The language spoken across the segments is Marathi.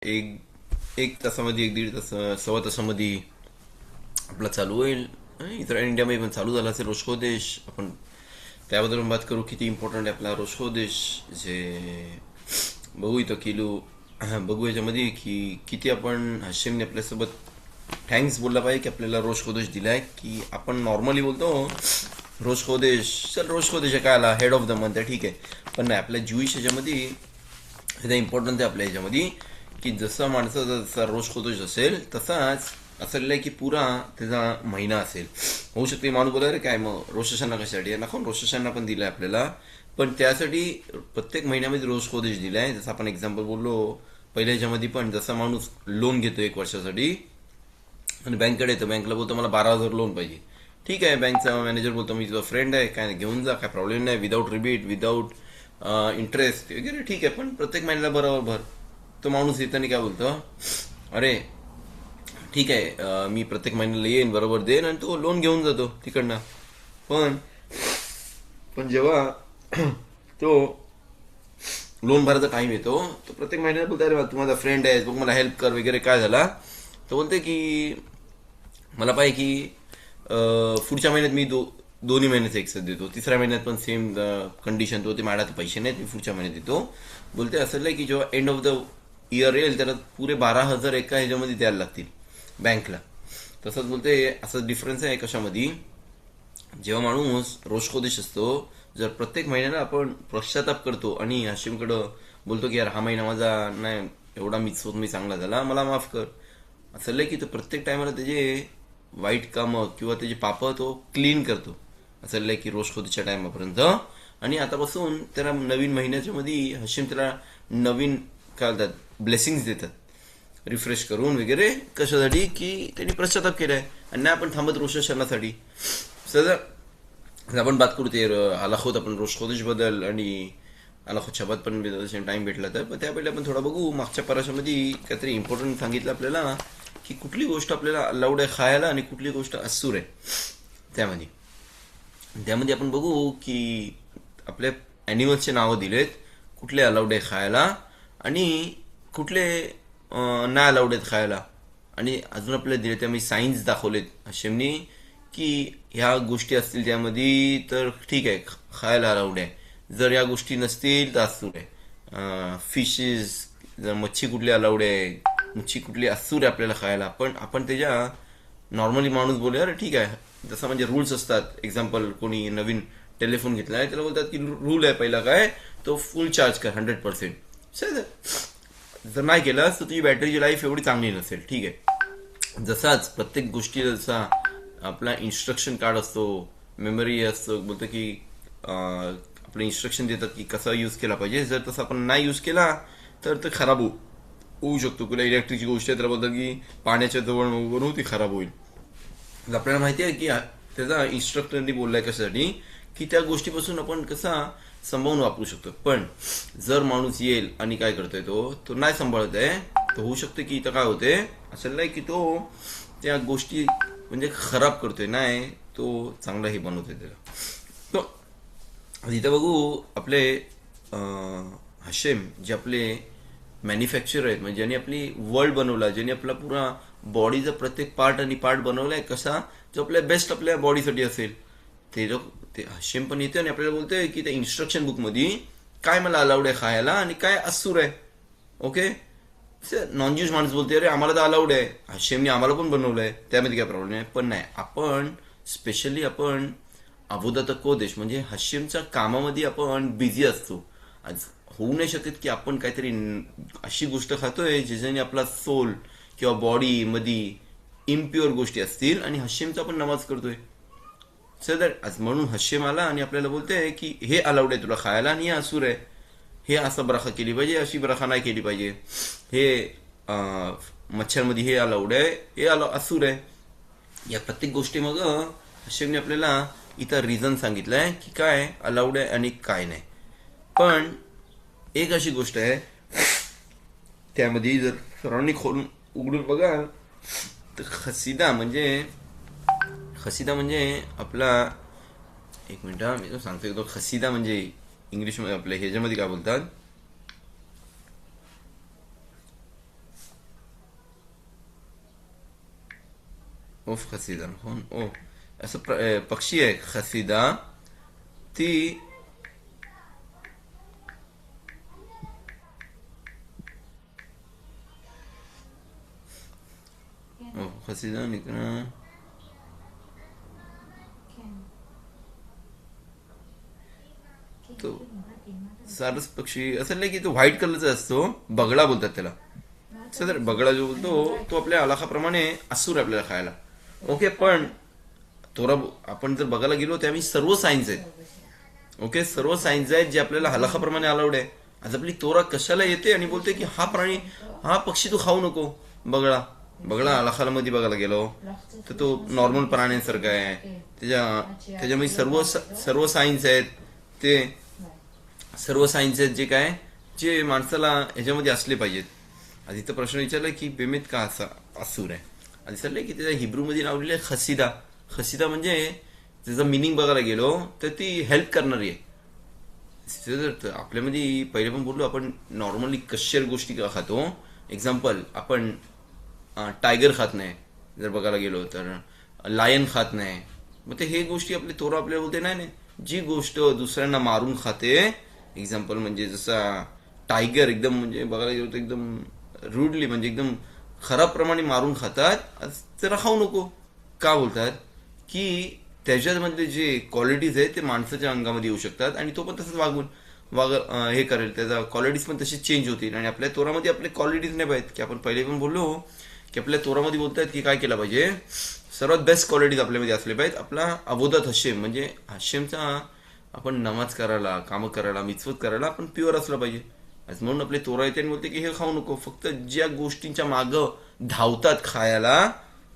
एक तासामध्ये, एक दीड तास, सव्वा तासामध्ये आपला चालू होईल. आणि इतर इंडियामध्ये पण चालू झाला असेल रोशकोदेश. आपण त्याबद्दल बात करू, किती इम्पॉर्टंट आहे आपला रोशकोदेश. जे बघू इथं किलो बघू याच्यामध्ये की किती आपण हशिमने आपल्यासोबत थँक्स बोलला पाहिजे की आपल्याला रोशकोदेश दिलाय. की आपण नॉर्मली बोलतो रोशकोदेश, चल रोशकोदेश काय आला, हेड ऑफ द मंथ आहे, ठीक आहे. पण नाही, आपल्या ज्यूइश ह्याच्यामध्ये हे इम्पॉर्टंट आहे आपल्या ह्याच्यामध्ये की जसा माणसाचा जसा रोशकोदेश असेल तसाच असं की पुरा त्याचा महिना असेल. होऊ शकते माणूस बोला रे काय मग रोशशांना कशासाठी आहे, नको रोशशांना पण दिलाय आपल्याला, पण त्यासाठी प्रत्येक महिन्यामध्ये रोशकोदेश दिलाय. जसं आपण एक्झाम्पल बोललो पहिल्या ह्याच्यामध्ये, पण जसा माणूस लोन घेतो 1 वर्षासाठी आणि बँकेकडे येतो, बँकला बोलतो मला 12,000 लोन पाहिजे, ठीक आहे. बँकचा मॅनेजर बोलतो मी तुझा फ्रेंड आहे, काय नाही घेऊन जा, काय प्रॉब्लेम नाही, विदाऊट रिबीट, विदाऊट इंटरेस्ट वगैरे, ठीक आहे. पण प्रत्येक महिन्याला बरोबर भर. तो माणूस येताना काय बोलतो, अरे ठीक आहे, मी प्रत्येक महिन्याला येईन, बरोबर देईन, आणि तो लोन घेऊन जातो तिकडनं. पण पण जेव्हा तो लोन भरायचा टाइम येतो, तो प्रत्येक महिन्याला बोलतो अरे तू माझा फ्रेंड आहे, बघ मला हेल्प कर वगैरे. काय झाला, तो बोलते की मला पाहिजे की पुढच्या महिन्यात मी दोन्ही महिन्याचं एक देतो, तिसऱ्या महिन्यात पण सेम कंडिशन, तो ते माझ्यात पैसे नाहीत, मी पुढच्या महिन्यात देतो. बोलते असं नाही की जेव्हा एंड ऑफ द इयर येईल त्याला पुरे 12,000 एका ह्याच्यामध्ये द्यायला लागतील बँकला. तसंच बोलते असं डिफरन्स आहे कशामध्ये, जेव्हा माणूस रोशकोदेश असतो, जर प्रत्येक महिन्याला आपण पश्चाताप करतो आणि हाशिमकडं बोलतो की यार हा महिना माझा नाही एवढा मी चांगला झाला, मला माफ कर, असं लय की तो प्रत्येक टायमाला त्याचे वाईट कामं किंवा त्याचे पापं तो क्लीन करतो, असं लय की रोशकोदेशच्या टायमापर्यंत. आणि आतापासून त्याला नवीन महिन्याच्या मध्ये हाशिम त्याला नवीन काय बोलतात ब्लेसिंग्स देतात, रिफ्रेश करून वगैरे. कशासाठी की त्यांनी पश्चाताप केलाय आणि नाही आपण थांबत रोशशानासाठी. सर आपण बात करू ते आलाखोत आपण रोशकोदेश बद्दल आणि आलाखोत शब्द पण टाइम भेटला तर, पण त्यापहिले आपण थोडा बघू मागच्या पराशामध्ये काहीतरी इम्पॉर्टंट सांगितलं आपल्याला की कुठली गोष्ट आपल्याला अलाउड आहे खायला आणि कुठली गोष्ट असूर आहे. त्यामध्ये आपण बघू की आपल्या ॲनिमल्सचे नावं दिलेत, कुठले अलाउड आहे खायला आणि कुठले नाही अलाउड आहेत खायला. आणि अजून आपल्याला दिले त्यामध्ये सायन्स दाखवलेत हाशिमनी की ह्या गोष्टी असतील त्यामध्ये तर ठीक आहे खायला अलाउड आहे, जर या गोष्टी नसतील तर असूर आहे. फिशेस, जर मच्छी कुठली अलाउड आहे, मच्छी कुठली असूर आहे आपल्याला खायला. पण आपण त्याच्या नॉर्मली माणूस बोलूया अरे ठीक आहे, जसं म्हणजे रूल्स असतात. एक्झाम्पल कोणी नवीन टेलिफोन घेतला आहे त्याला बोलतात की रूल आहे पहिला काय, तो फुल चार्ज कर 100%. जर नाही केलास तर तुझी बॅटरीची लाईफ एवढी चांगली नसेल, ठीक आहे. जसाच प्रत्येक गोष्टी जसा आपला इन्स्ट्रक्शन कार्ड असतो, मेमरी असतो, बोलतो की आपले इन्स्ट्रक्शन देतात की कसा यूज केला पाहिजे. जर तसा आपण नाही यूज केला तर ते खराब होऊ शकतो. तुला इलेक्ट्रिकची गोष्ट आहे तर बोलतात की पाण्याच्या जवळ बनवून ती खराब होईल. आपल्याला माहिती आहे की त्याचा इन्स्ट्रक्टरनी बोललाय कशासाठी की त्या गोष्टीपासून आपण कसा सांभाळून वापरू शकतो. पण जर माणूस येईल आणि काय करतोय तो नाही सांभाळत आहे, तर होऊ शकतं की इथं काय होते असं नाही की तो त्या गोष्टी म्हणजे खराब करतोय, नाही तो चांगलाही बनवतोय त्याला. तो इथं बघू आपले हाशिम जे आपले मॅन्युफॅक्चर आहेत, म्हणजे ज्यांनी आपली वर्ल्ड बनवला, ज्यांनी आपला पुरा बॉडीचा प्रत्येक पार्ट आणि पार्ट बनवलाय कसा जो आपल्या बेस्ट आपल्या बॉडीसाठी असेल, ते हाशिम पण येते आणि आपल्याला बोलतोय की त्या इन्स्ट्रक्शन बुक मध्ये काय मला अलाउड आहे खायला आणि काय असूर आहे. ओके, नॉन ज्यूज माणूस बोलते अरे आम्हाला तर अलाउड आहे, हाशिमने आम्हाला पण बनवलंय, त्यामध्ये काय प्रॉब्लेम आहे. पण नाही, आपण स्पेशली आपण अबुदात कोदेश म्हणजे हाशिमच्या कामामध्ये आपण बिझी असतो. आज होऊ नाही शकत की आपण काहीतरी अशी गोष्ट खातोय ज्याच्याने आपला सोल किंवा बॉडी मध्ये इम्प्युअर गोष्टी असतील आणि हाशिमचा आपण नमाज करतोय. सर आज म्हणून हाशिम आला आणि आपल्याला बोलतोय की हे अलाउड आहे तुला खायला आणि हे असूर आहे, हे असं बराखा केली पाहिजे, अशी बराखा नाही केली पाहिजे, हे मच्छरमध्ये हे अलाउड आहे, हे असूर आहे. या प्रत्येक गोष्टी मग हाशिमने आपल्याला इथं रिझन सांगितलंय की काय अलाउड आहे आणि काय नाही. पण एक अशी गोष्ट आहे त्यामध्ये जर सर्वांनी खोलून उघडून बघा तर खसिदा म्हणजे आपला एक मिनिट मी तो सांगतो. खसिदा म्हणजे इंग्लिशमध्ये आपल्या ह्याच्यामध्ये काय बोलतात, ऑफ खसिदा हो असं पक्षी आहे खसिदा ती खसिदा निकना तो सारस पक्षी असं नाही की तो व्हाईट कलरचा असतो बगळा बोलतात त्याला सर बगळा जो बोलतो तो आपल्या आलाखाप्रमाणे असूर आहे आपल्याला खायला ओके पण थोडा आपण जर बघायला गेलो त्यावेळी सर्व सायन्स आहेत ओके सर्व सायन्स आहेत जे आपल्याला हलाखाप्रमाणे अलाउड आहे आज आपली तोरा कशाला येते आणि बोलते की हा प्राणी हा पक्षी तू खाऊ नको बगळा बगळा हलाखामध्ये बघायला गेलो तर तो नॉर्मल प्राण्यांसारखा आहे त्याच्यामध्ये सर्व सर्व सायन्स आहेत ते सर्व सायन्स आहेत जे काय जे माणसाला ह्याच्यामध्ये असले पाहिजेत आधी तर प्रश्न विचारला की बेमेत का असा असूर आहे आधी सांगले की त्याच्या हिब्रूमध्ये नाव लिहिलं खसिदा खसिदा म्हणजे त्याचा मिनिंग बघायला गेलो तर ती हेल्प करणारी आहे आपल्यामध्ये पहिले पण बोललो आपण नॉर्मली कशा गोष्टी खातो एक्झाम्पल आपण टायगर खात नाही जर बघायला गेलो तर लायन खात नाही मग ते हे गोष्टी आपली तोरा आपल्याला बोलते नाही जी गोष्ट दुसऱ्यांना मारून खाते एक्झाम्पल म्हणजे जसा टायगर एकदम म्हणजे बघायला गेलो तर एकदम रूडली म्हणजे एकदम खराब प्रमाणे मारून खातात जरा खाऊ नको का बोलतात की त्याच्यामधले जे क्वालिटीज आहेत ते माणसाच्या अंगामध्ये येऊ शकतात आणि तो पण तसंच हे करेल त्याचा क्वालिटीज पण तशी चेंज होतील आणि आपल्या तोरामध्ये आपले क्वालिटीज नाही पाहिजेत की आपण पहिले पण बोललो की आपल्या तोरामध्ये बोलतायत की काय केलं पाहिजे सर्वात बेस्ट क्वालिटीज आपल्यामध्ये असले पाहिजेत आपला अबोधात हशेम म्हणजे हशेमचा आपण नमाज करायला कामं करायला मिचवत करायला आपण प्युअर असलं पाहिजे म्हणून आपले तोरा येते आणि बोलते की हे खाऊ नको फक्त ज्या गोष्टींच्या मागं धावतात खायला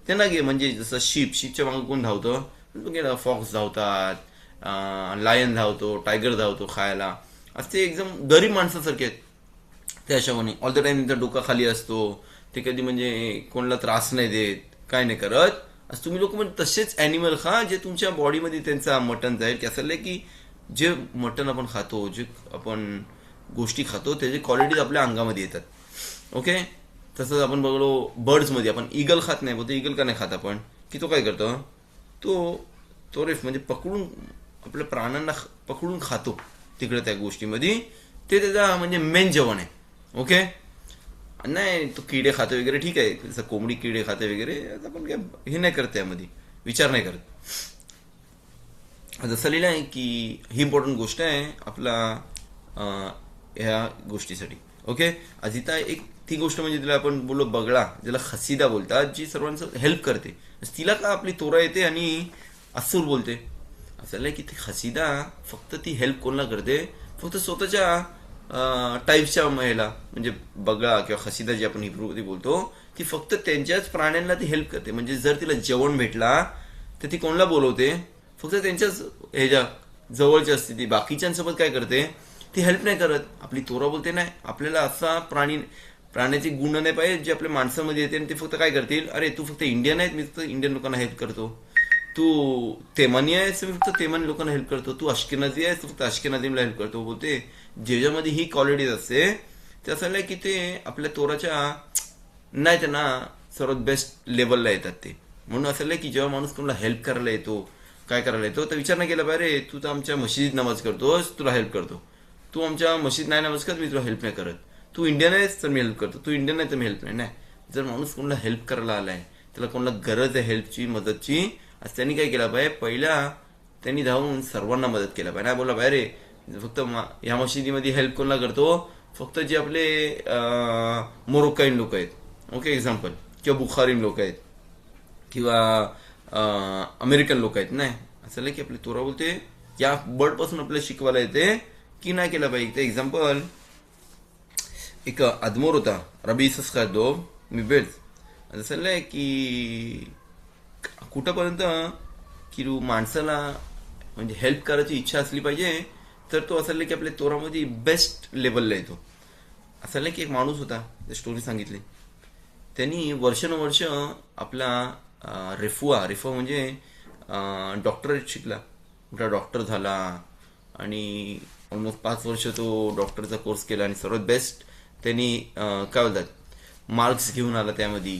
त्यांना घे म्हणजे जसं शीपच्या मागं कोण धावतं फॉक्स धावतात लायन धावतो टायगर धावतो खायला असं ते एकदम गरीब माणसासारखे आहेत त्या अशाने ऑल द टाइम त्यांचा डोका खाली असतो ते कधी म्हणजे कोणाला त्रास नाही देत काय नाही करत असं तुम्ही लोक म्हणजे तसेच ॲनिमल खा जे तुमच्या बॉडीमध्ये त्यांचा मटण जाईल की असं की जे मटण आपण खातो जे आपण गोष्टी खातो त्याची क्वालिटीज आपल्या अंगामध्ये येतात ओके तसंच आपण बघलो बर्ड्समध्ये आपण ईगल खात नाही बोलतो ईगल का नाही खात आपण की तो काय करतो तो रेफ म्हणजे पकडून आपल्या प्राण्यांना पकडून खातो तिकडे त्या गोष्टीमध्ये ते त्याचा म्हणजे मेन जेवण आहे ओके नाही तो किडे खातो वगैरे ठीक आहे जसं कोंबडी किडे खाते वगैरे आपण काय हे नाही करत त्यामध्ये विचार नाही करत जसं लिहिलं आहे की ही इम्पॉर्टंट गोष्ट आहे आपला ह्या गोष्टीसाठी ओके अजिता एक ती गोष्ट म्हणजे तिला आपण बोललो बगळा ज्याला खसिदा बोलतात जी सर्वांचं हेल्प करते तिला का आपली तोरा येते आणि असूर बोलते असं नाही की ती खसिदा फक्त ती हेल्प कोणाला करते फक्त स्वतःच्या टाईपच्या महिला म्हणजे बगळा किंवा खसिदा जी आपण हिब्रूमध्ये बोलतो ती फक्त त्यांच्याच प्राण्यांना ती हेल्प करते म्हणजे जर तिला जेवण भेटला तर ती कोणाला बोलवते फक्त त्यांच्याच ह्याच्या जवळची असते ती बाकीच्यांसोबत काय करते ती हेल्प नाही करत आपली तोरा बोलते नाही आपल्याला असा प्राण्याचे गुण नाही पाहिजे जे आपल्या माणसामध्ये येते आणि ते फक्त काय करतील अरे तू फक्त इंडियन आहे मी फक्त इंडियन लोकांना हेल्प करतो तू तेमानी आहेस मी फक्त तेमानी लोकांना हेल्प करतो तू अश्केनाझी आहेस फक्त अश्केनाझीला हेल्प करतो बोलते ज्याच्यामध्ये ही क्वालिटीज असते ते असं नाही की ते आपल्या तोराच्या नाही त्यांना सर्वात बेस्ट लेवलला येतात ते म्हणून असं नाही की जेव्हा माणूस कोणाला हेल्प करायला येतो काय करायला येतो तर विचार नाही केला पाहिजे रे तू तर आमच्या मशिदीत नमाज करतोस तुला हेल्प करतो तू आमच्या मशीद नाही नमाज कर मी तुला हेल्प नाही करत तू इंडियन आहेस तर मी हेल्प करतो तू इंडियन आहे तर मी हेल्प नाही जर माणूस कोणाला हेल्प करायला आलाय त्याला कोणाला गरज आहे हेल्पची मदतची आज त्यांनी काय केलं पाहिजे पहिला त्यांनी धावून सर्वांना मदत केला पाहिजे नाही बोला पाहिजे रे फक्त या मशिदीमध्ये हेल्प कोणाला करतो फक्त जे आपले मोरोक्काईन लोक आहेत ओके एक्झाम्पल किंवा बुखारीन लोक आहेत किंवा अमेरिकन लोक आहेत नाही असं की आपली तोरा बोलते या बर्डपासून आपल्याला शिकवायला येते की नाही केलं पाहिजे ते एक्झाम्पल एक अदमोर होता रबी सस्कादो मी बेल्स असं की कुठंपर्यंत की माणसाला म्हणजे हेल्प करायची इच्छा असली पाहिजे तर तो असं की आपल्या तोरामध्ये बेस्ट लेवलला येतो असं की एक माणूस होता स्टोरी सांगितली त्यांनी वर्षानुवर्ष आपला रेफुआ म्हणजे डॉक्टरेट शिकला मोठा डॉक्टर झाला आणि ऑलमोस्ट 5 वर्ष तो डॉक्टरचा कोर्स केला आणि सर्वात बेस्ट त्यांनी काय बोलतात मार्क्स घेऊन आला त्यामध्ये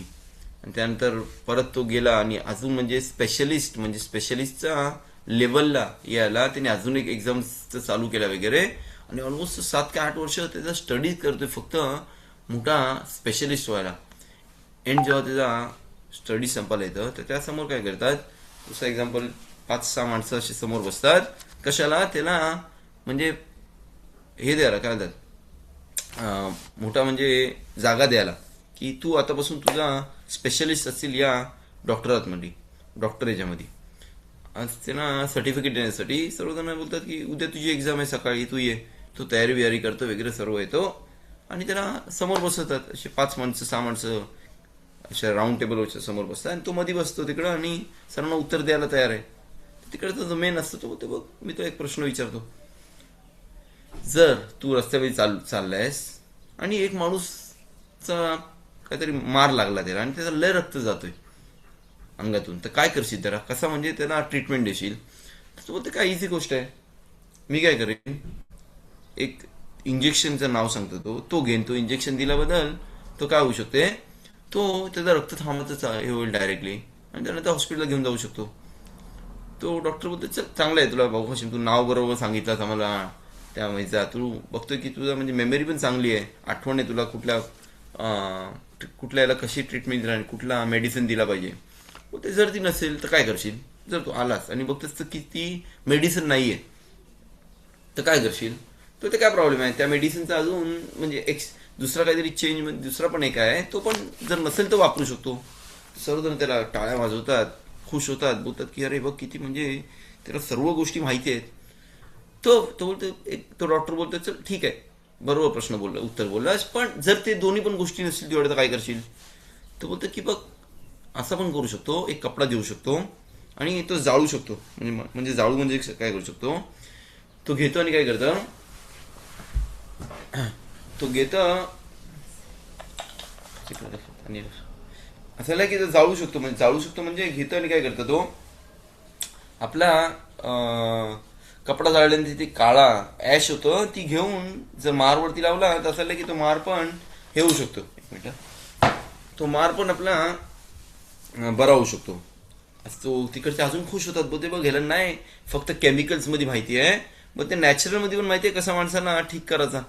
आणि त्यानंतर परत तो गेला आणि अजून म्हणजे स्पेशलिस्टच्या लेवलला यायला त्याने अजून एक एक्झाम्सचं चालू केला वगैरे, आणि ऑलमोस्ट 7 ते 8 वर्ष त्याचा स्टडी करतोय फक्त मोठा स्पेशलिस्ट व्हायला. एंड जेव्हा त्याचा स्टडी संपायला येतं तर त्यासमोर काय करतात, दुसरं एक्झाम्पल 5-6 माणसं असे समोर बसतात. कशाला? त्याला म्हणजे हे द्यायला, काय म्हणतात, मोठा म्हणजे जागा द्यायला, की तू आतापासून तुझा स्पेशलिस्ट असतील या डॉक्टर याच्यामध्ये. आज त्यांना सर्टिफिकेट देण्यासाठी सर्वजण बोलतात की उद्या तुझी एक्झाम आहे, सकाळी तू ये. तो तयारी बियारी करतो वगैरे सर्व येतो आणि त्याला समोर बसवतात. असे 5-6 माणसं अशा राऊंड टेबलवरच्या समोर बसतात आणि तो मध्ये बसतो तिकडं आणि सर्वांना उत्तर द्यायला तयार आहे. तिकडचा जो मेन असतो तो बोलतो, बघ मी तो एक प्रश्न विचारतो. जर तू रस्त्यामध्ये चाललायस आणि एक माणूसचा काहीतरी मार लागला त्याला आणि त्याचा लय रक्त जातोय अंगातून, तर काय करशील त्याला? कसा म्हणजे त्याला ट्रीटमेंट देशील? तर तो बोलते काय इझी गोष्ट आहे, मी काय करेन, एक इंजेक्शनचं नाव सांगतो, तो घेईन. तो इंजेक्शन दिल्याबद्दल तो काय होऊ शकते, तो त्याचा रक्त थांबतच हे होईल डायरेक्टली आणि त्यानंतर हॉस्पिटलला घेऊन जाऊ शकतो. तो डॉक्टर बोलतो चल चांगलं आहे, तुला भाऊ तू नाव बरोबर सांगितलंस आम्हाला त्या माहितीचा, तू बघतोय की तुझा म्हणजे मेमरी पण चांगली आहे, आठवण आहे तुला कुठल्या याला कशी ट्रीटमेंट दिला आणि कुठला मेडिसिन दिला पाहिजे. ते जर ती नसेल तर काय करशील? जर तू आलास आणि बघतोस तर की ती मेडिसिन नाहीये तर काय करशील? तर ते काय प्रॉब्लेम आहे, त्या मेडिसिनचा अजून म्हणजे दुसरा काहीतरी चेंज, दुसरा पण एक आहे, तो पण जर नसेल तर वापरू शकतो. सर्वजण त्याला टाळ्या वाजवतात, खुश होतात, बोलतात की अरे बघ किती म्हणजे त्याला सर्व गोष्टी माहिती आहेत. तो बोलतो, तो डॉक्टर बोलतो चल ठीक आहे, बरोबर प्रश्न बोलला, उत्तर बोललास, पण जर ते दोन्ही पण गोष्टी नसतील तेवढं तर काय करशील? तो बोलतो की बघ असं पण करू शकतो, एक कपडा देऊ शकतो आणि तो जाळू शकतो. म्हणजे जाळू म्हणजे काय करू शकतो, तो घेतो आणि काय करतं, तो घेतं असं की तो जाळू शकतो. म्हणजे घेतं आणि काय करतं, तो आपला कपडा जाळल्यानंतर ती काळा ऍश होतो, ती घेऊन जर मारवरती लावला तर असं की तो मार पण हे होऊ शकतो. एक मिनिट, तो मार पण आपला बरा होऊ शकतो. तो तिकडचे अजून खुश होतात, बोलते बघ ह्याला नाही फक्त केमिकल्स मध्ये माहिती आहे, मग ते नॅचरल मध्ये पण माहिती आहे कसा माणसाला ठीक करायचा.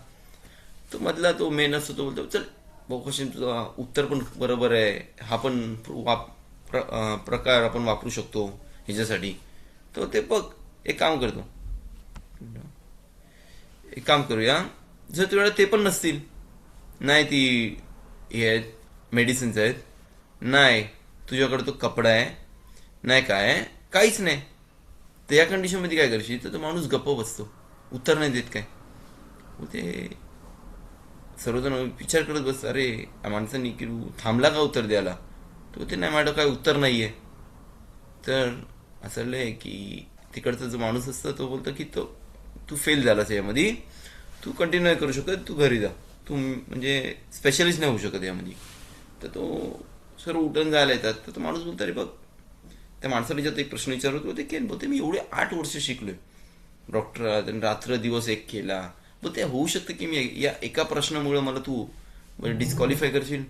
तो मधला तो मेन असतो, तो बोलतो चल बहुक्वेशन तुझा उत्तर पण बरोबर आहे, हा पण प्रकार आपण वापरू शकतो ह्याच्यासाठी. तो ते बघ एक काम करूया, जर तुझ्याकडे ते पण नसतील, नाही ती हे आहेत मेडिसिन्स आहेत, नाही तुझ्याकडे तो कपडा आहे, नाही काय काहीच नाही, तर या कंडिशन मध्ये काय करशील? तर तो माणूस गप्प बसतो, उत्तर नाही देत. काय ते सर्वजण विचार करत बस, अरे या माणसांनी की थांबला का उत्तर द्यायला? तो ते नाही, माझं काय उत्तर नाहीये. तर असं की तिकडचा जो माणूस असतो तो बोलतो की तू फेल झालास यामध्ये, तू कंटिन्यू नाही करू शकत, तू घरी जा, तू म्हणजे स्पेशलिस्ट नाही होऊ शकत यामध्ये. तर तो सर्व उठून जायला येतात. तर तो माणूस बोलतो अरे बघ, त्या माणसाला ज्यात एक प्रश्न विचारत होते की बोलते मी एवढे 8 वर्ष शिकलोय डॉक्टरात, रात्र दिवस एक केला, बोलते होऊ शकतं की मी या एका प्रश्नामुळे मला तू डिस्क्वालिफाय करशील?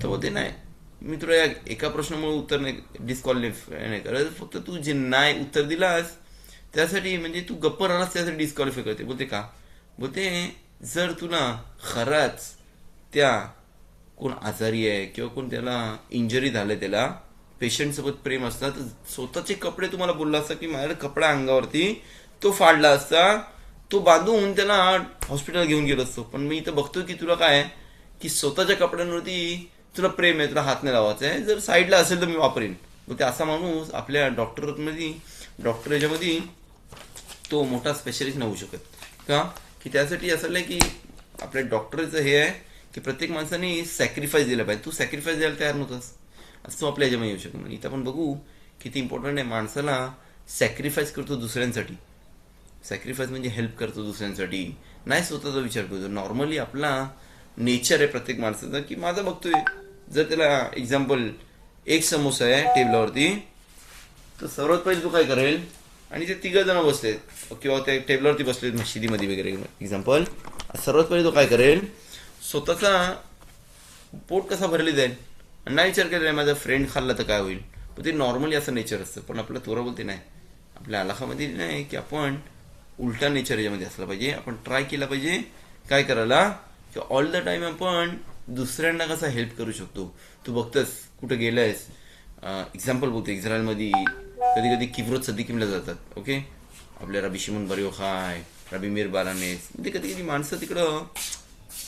तर बोलते नाही, मी तुला या एका प्रश्नामुळे उत्तर नाही डिस्क्वालिफाय नाही करत, फक्त तू जे नाही उत्तर दिलास त्यासाठी म्हणजे तू गप्प राहिलास त्यासाठी डिस्क्वालिफाय करते. बोलते का? बोलते जर तुला खराच त्या कोण आजारी आहे किंवा कोण त्याला इंजरी झाले, त्याला पेशंट सोबत प्रेम असतं, तर स्वतःचे कपडे तुम्हाला बोलला असता की माझ्याकडे कपडा अंगावरती, तो फाडला असता, तो बांधून त्याला हॉस्पिटलला घेऊन गेलो असतो. पण मी इथं बघतोय की तुला काय की स्वतःच्या कपड्यांवरती तुला प्रेम आहे, तुला हात नाही लावायचा आहे, जर साईडला असेल तर मी वापरेन. मग ते असा माणूस आपल्या डॉक्टर याच्यामध्ये तो मोठा स्पेशलिस्ट नाही होऊ शकत. का की त्यासाठी असं की आपल्या डॉक्टरचं हे आहे की प्रत्येक माणसाने सॅक्रिफाईस दिला पाहिजे. तू सॅक्रिफाईस द्यायला तयार नव्हतास, असं तो आपल्या याच्यामध्ये येऊ शकतो. इथं आपण बघू किती इम्पॉर्टंट आहे, माणसाला सॅक्रिफाईस करतो दुसऱ्यांसाठी. सॅक्रिफाईस म्हणजे हेल्प करतो दुसऱ्यांसाठी, नाही स्वतःचा विचार करतो. नॉर्मली आपला नेचर आहे प्रत्येक माणसाचा की माझा बघतोय, जर त्याला एक्झाम्पल एक समोसा आहे टेबलावरती, तर सर्वात पहिले तो काय करेल, आणि ते 3 जण बसलेत किंवा त्या टेबलावरती बसलेत मशिदीमध्ये वगैरे एक्झाम्पल, सर्वात पहिले तो काय करेल, स्वतःचा पोट कसा भरली जाईल आणि नाही विचार केला माझा फ्रेंड खाल्ला तर काय होईल. पण ते नॉर्मली असं नेचर असतं. पण आपला तोरा बोलते नाही, आपल्या अलाखामध्ये नाही की आपण उलटा नेचर याच्यामध्ये असला पाहिजे. आपण ट्राय केला पाहिजे काय करायला की ऑल द टाइम आपण दुसऱ्यांना कसा हेल्प करू शकतो. तू बघतस कुठं गेलायस, एक्झाम्पल बोलतो, इस्रायलमध्ये कधी कधी किब्रोत सदिकीमला जातात. ओके, आपल्या रबी शिमोन बर योखाय, रबी मीर बारानेस, म्हणजे कधी कधी माणसं तिकडं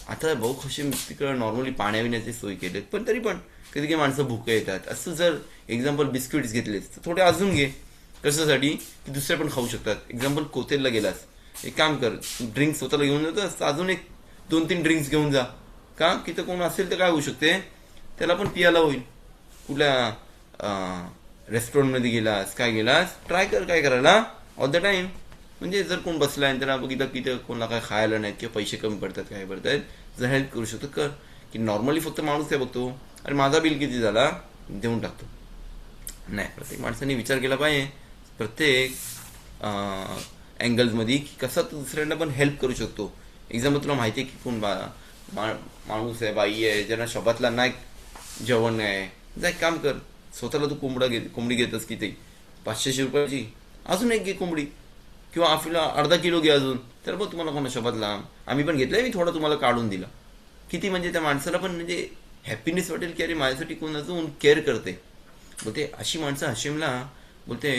आता भाऊ खशी तिकडं नॉर्मली पाण्या विण्याची सोय केलीत, पण तरी पण कधी काही माणसं भुके येतात. असं जर एक्झाम्पल बिस्किट्स घेतलेस तर थोडे अजून घे, कशासाठी की दुसरे पण खाऊ शकतात. एक्झाम्पल कोतेलला गेलास, एक काम कर, ड्रिंक्स स्वतःला घेऊन जातोस तर अजून एक 2-3 ड्रिंक्स घेऊन जा. का की तर कोण असेल तर काय होऊ शकते, त्याला पण पियाला होईल. कुठल्या रेस्टॉरंटमध्ये गेलास, काय गेलास, ट्राय कर काय करायला ऑल द टाइम. म्हणजे जर कोण बसलाय आणि त्याला बघितलं की कोणाला काय खायला नाहीत किंवा पैसे कमी पडतात, काय पडतात, जर हेल्प करू शकतो कर. की नॉर्मली फक्त माणूस काय बघतो, अरे माझा बिल किती झाला देऊन टाकतो. नाही, प्रत्येक माणसाने विचार केला पाहिजे प्रत्येक अँगल्समध्ये की कसा तू दुसऱ्यांना पण हेल्प करू शकतो. एक्झाम्पल तुला माहिती आहे की कोण माणूस आहे, बाई आहे, ज्यांना शबातला नाही जेवण आहे, जा एक काम कर, स्वतःला तू कोंबडी घेतस की ते 500 रुपयाची, अजून एक घे कोंबडी, किंवा आपल्याला अर्धा किलो घे अजून. तर बघ तुम्हाला कोणा शबातला आम्ही पण घेतलंय, मी थोडा तुम्हाला काढून दिला. किती म्हणजे त्या माणसाला पण म्हणजे हॅपीनेस वाटेल की अरे माझ्यासाठी कोण अजून केअर करते. बोलते अशी माणसं हशिमला बोलते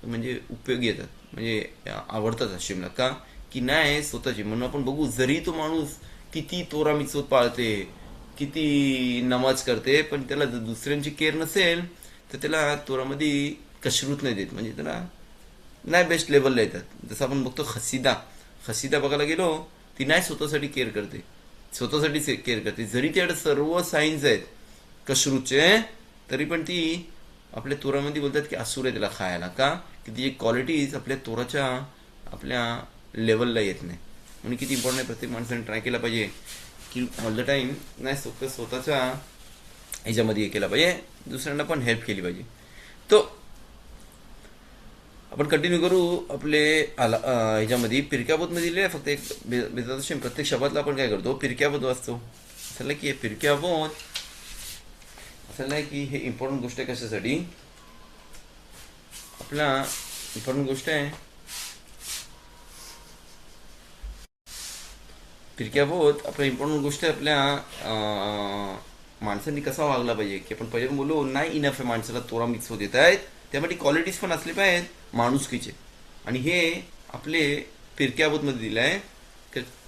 म्हणजे उपयोगी येतात, म्हणजे आवडतात हशिमला. का की नाही स्वतःची म्हणून आपण बघू, जरी तो माणूस किती तोरा मिचवत पाळते, किती नमाज करते, पण त्याला जर दुसऱ्यांची केअर नसेल तर त्याला तोरामध्ये कशरूत नाही देत, म्हणजे त्याला नाही बेस्ट लेवलला येतात. जसं आपण बघतो खसिदा बघायला गेलो, ती नाही स्वतःसाठी केअर करते, स्वतःसाठी केअर करते. जरी त्याकडे सर्व साईन्स आहेत कशरूचे, तरी पण ती आपल्या तोरामध्ये बोलतात की असूर आहे त्याला खायला. का की ती क्वालिटीज आपल्या तोराच्या आपल्या लेवलला येत नाही. म्हणून किती इम्पॉर्टंट आहे, प्रत्येक माणसाने ट्राय केला पाहिजे की ऑल द टाइम नाही स्वतःच्या ह्याच्यामध्ये हे केला पाहिजे, दुसऱ्यांना पण हेल्प केली पाहिजे. तो आपण कंटिन्यू करू आपले ह्याच्यामध्ये पिरक्याबोधमध्ये दिले फक्त एक बेजात प्रत्येक शब्दातला आपण काय करतो, पिरक्याबोध वाचतो. असं की हे पिरक्याबोध असं नाही की हे इम्पॉर्टंट गोष्ट आहे. कशासाठी आपला इम्पॉर्टंट गोष्ट आहे पिरक्याबोध, आपल्या इम्पॉर्टंट गोष्ट आहे आपल्या माणसांनी कसा वागला पाहिजे. की आपण पहिले बोलू नाही इनफ आहे माणसाला तोरा मिक्स होत येत आहेत, त्यामध्ये क्वालिटीज पण असले पाहिजेत माणुसकीचे. आणि हे आपले पिरक्याबोधमध्ये दिलं आहे.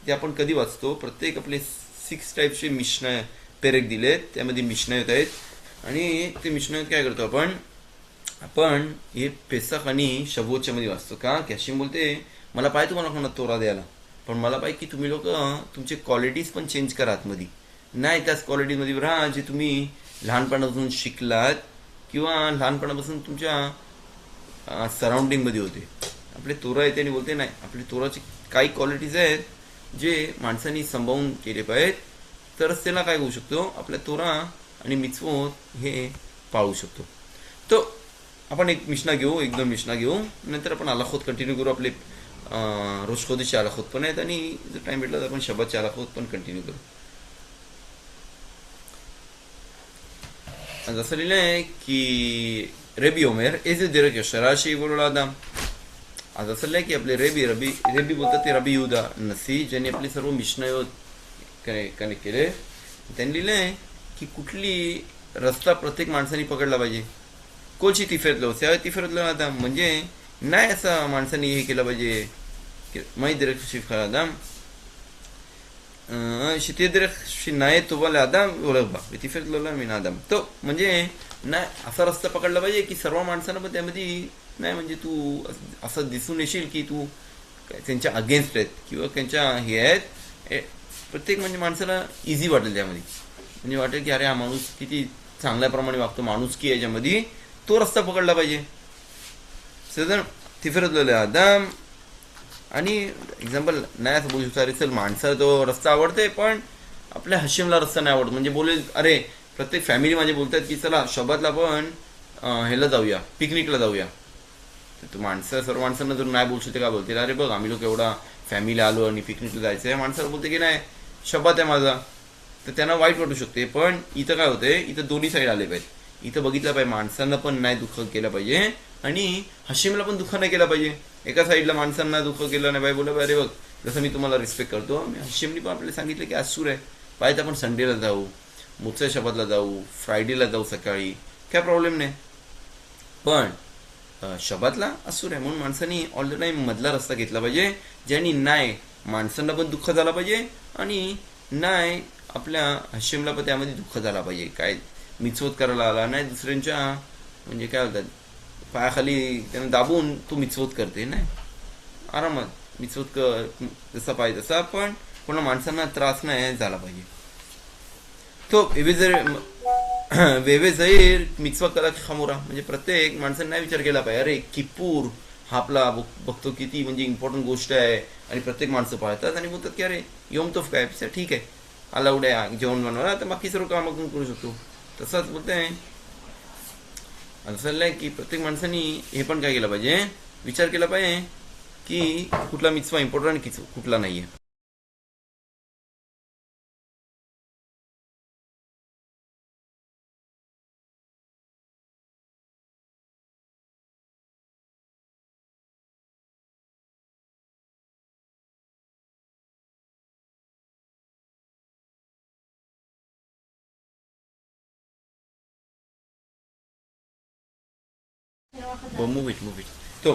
ते आपण कधी वाचतो, प्रत्येक आपले 6 टाईपचे मिश्न पेरेक दिलेत, त्यामध्ये मिश्न येत आहेत. आणि ते मिश्न काय करतो आपण हे पेसाख आणि शबोच्या मध्ये वाचतो. का की हशिम बोलते मला पाहिजे तुम्हाला कोणा तोरा द्यायला, पण मला पाहिजे की तुम्ही लोक तुमचे क्वालिटीज पण चेंज करा आतमध्ये. नाही त्याच क्वालिटीमध्ये राहा जे तुम्ही लहानपणापासून शिकलात किंवा लहानपणापासून तुमच्या सराउंडिंगमध्ये होते. आपले तोरा येते आणि बोलते नाही, आपले तोराचे काही क्वालिटीज आहेत जे माणसांनी सांभाळून केले पाहिजेत, तरच त्याला काय होऊ शकतो, आपल्या तोरा आणि मिचवत हे पाळू शकतो. तो आपण एक मिशना घेऊ, 1-2 मिशना घेऊ, नंतर आपण आलाखोत कंटिन्यू करू. आपले रोज खोदीचे आलाखोत पण आहेत आणि जर टाइम भेटला तर आपण शबातचे आलाखोत पण कंटिन्यू करू. जसं लिहिलं आहे की रेबी ओमेर एज दिरक शराशी बोलला आदाम. आज असं लिहिलं की आपले रेबी बोलतात ते रबी युदा नसी, ज्यांनी आपले सर्व मिशनायोत कनेक्ट केले. त्यांनी लिहिलंय की कुठली रस्ता प्रत्येक माणसाने पकडला पाहिजे, कोची तिफेरलो त्या तिफेरतलो आदाम, म्हणजे नाही असं माणसाने हे केलं पाहिजे की माही दिरक शिफा आदाम नाही तुम्हाला आदाम ओळख तिफेरतलो मी आदाम. तो म्हणजे नाही असा रस्ता पकडला पाहिजे की सर्व माणसांना पण त्यामध्ये नाही, म्हणजे तू असं दिसून येशील की तू त्यांच्या अगेन्स्ट आहेत किंवा त्यांच्या हे आहेत. प्रत्येक म्हणजे माणसाला इझी वाटेल त्यामध्ये, म्हणजे वाटेल की अरे हा माणूस किती चांगल्याप्रमाणे वागतो, माणूस की याच्यामध्ये तो रस्ता पकडला पाहिजे. सदन तिफेरतलेला आदाम. आणि एक्झाम्पल नाही असं बोलू शकतो, अरे चल माणसाला तो रस्ता आवडते पण आपल्या हशिमला रस्ता नाही आवडत, म्हणजे बोलेल अरे प्रत्येक फॅमिली माझे बोलतात की चला शबातला पण ह्याला जाऊया, पिकनिकला जाऊया. तर सर्व माणसांना जर नाही बोलू शकते का बोलतील, अरे बघ आम्ही लोक एवढा फॅमिली आलो आणि पिकनिकला जायचं आहे. माणसाला बोलते की नाही शबात आहे माझा, तर त्यांना वाईट वाटू शकते. पण इथं काय होतंय, इथं दोन्ही साईड आले पाहिजे. इथं बघितलं पाहिजे माणसांना पण नाही दुःख केलं पाहिजे आणि हशीमला पण दुःख नाही केलं पाहिजे. एका साईडला माणसांना दुःख केलं नाही पाहिजे, बोला अरे बघ जसं मी तुम्हाला रिस्पेक्ट करतो, मी हशीमनी पण आपल्याला सांगितलं की आज सूर आहे, पाहिजे आपण संडेला जाऊ, मुत्सय शबादला जाऊ, फ्रायडेला जाऊ सकाळी, काय प्रॉब्लेम नाही. पण शबातला असूर आहे म्हणून माणसांनी ऑल द टाईम मधला रस्ता घेतला पाहिजे, ज्याने नाही माणसांना पण दुःख झाला पाहिजे आणि नाही आपल्या हशीमला पण त्यामध्ये दुःख झाला पाहिजे. काय मिचवत करायला आला नाही दुसऱ्यांच्या, म्हणजे काय होतात पायाखाली त्यांना दाबून तो मिचवत करते नाही, आरामात मिचवत जसा पाहिजे तसा, पण कोणा माणसांना त्रास नाही झाला पाहिजे. तो वेवे जैर मिचवा कला खामोरा, म्हणजे प्रत्येक माणसाने नाही विचार केला पाहिजे अरे किपूर हा आपला बघतो किती म्हणजे इम्पॉर्टंट गोष्ट आहे आणि प्रत्येक माणसं पाळतात आणि बोलतात की अरे योम तोफ काय ठीक आहे अलाउड आहे जेवण बनवायला, तर बाकी सर्व काम आपण करू शकतो. तसंच बोलतंय असं चाललंय की प्रत्येक माणसाने हे पण काय केलं पाहिजे, विचार केला पाहिजे की कुठला मिचवा इम्पॉर्टंट कुठला नाहीये. मूव इट तो